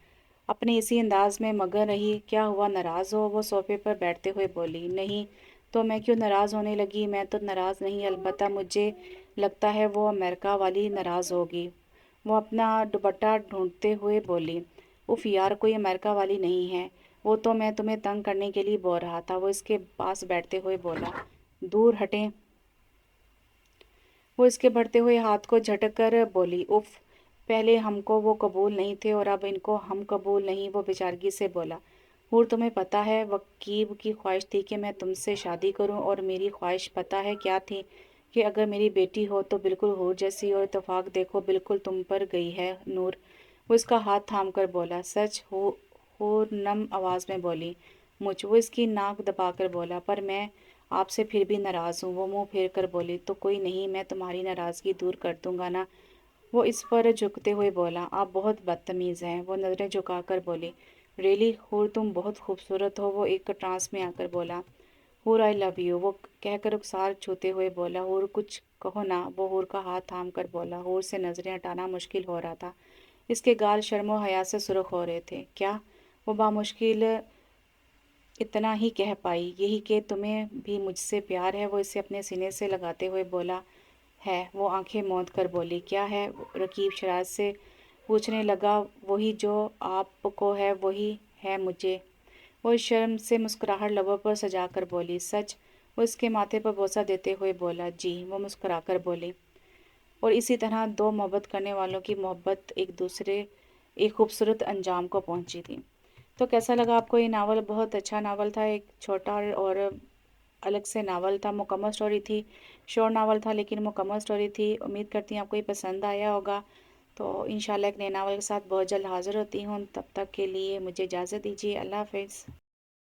अपने इसी अंदाज में मगन रही। क्या हुआ, नाराज़ हो? वो सोफे पर बैठते हुए बोली। नहीं तो मैं क्यों नाराज़ होने लगी? मैं तो नाराज़ नहीं, अलबत्ता मुझे लगता है वो अमेरिका वाली नाराज़ होगी। वो अपना दुपट्टा ढूंढते हुए बोली, उफ़ यार, कोई अमेरिका वाली नहीं है। वो तो मैं तुम्हें तंग करने के लिए बोल रहा था। वो इसके पास बैठते हुए बोला, दूर हटें। वो इसके बढ़ते हुए हाथ को झटक कर बोली, उफ़, पहले हमको वो कबूल नहीं थे और अब इनको हम कबूल नहीं। वो बेचारगी से बोला, हूर तुम्हें पता है वकीब की ख्वाहिश थी कि मैं तुमसे शादी करूं, और मेरी ख्वाहिश पता है क्या थी? कि अगर मेरी बेटी हो तो बिल्कुल हूर जैसी, और इत्तेफाक देखो बिल्कुल तुम पर गई है नूर। वो इसका हाथ थाम कर बोला, सच? हो हूर नम आवाज़ में बोली, मुझ। वो इसकी नाक दबाकर बोला, पर मैं आपसे फिर भी नाराज़ हूँ। वो मुंह फेर कर बोली, तो कोई नहीं, मैं तुम्हारी नाराज़गी दूर कर दूंगा ना। वो इस पर झुकते हुए बोला, आप बहुत बदतमीज़ हैं। वो नज़रें झुकाकर बोली, रियली हूर, तुम बहुत खूबसूरत हो। वो एक ट्रांस में आकर बोला, हूर आई लव यू। वो कहकर रुखसार छूते हुए बोला, हूर कुछ कहो ना। वो हूर का हाथ थाम कर बोला। हूर से नज़रें हटाना मुश्किल हो रहा था। इसके गाल शर्मो हया से सुर्ख हो रहे थे। क्या? वो बामुश्किल इतना ही कह पाई, यही कि तुम्हें भी मुझसे प्यार है। वो इसे अपने सीने से लगाते हुए बोला, है। वो आंखें मौंद कर बोली, क्या है? रकीब शरारत से पूछने लगा, वही जो आपको है वही है मुझे। वो शर्म से मुस्कुराहट लबों पर सजा कर बोली, सच? वो इसके माथे पर बोसा देते हुए बोला, जी। वो मुस्कुराकर बोली, और इसी तरह दो मोहब्बत करने वालों की मोहब्बत एक खूबसूरत अंजाम को पहुंची थी। तो कैसा लगा आपको ये नावल? बहुत अच्छा नावल था। एक छोटा और अलग से नावल था, मुकम्मल स्टोरी थी। शॉर्ट नावल था लेकिन मुकम्मल स्टोरी थी। उम्मीद करती हूँ आपको ये पसंद आया होगा। तो इंशाल्लाह एक नए नावल के साथ बहुत जल्द हाज़िर होती हूँ। तब तक के लिए मुझे इजाज़त दीजिए। अल्लाह हाफ़िज़।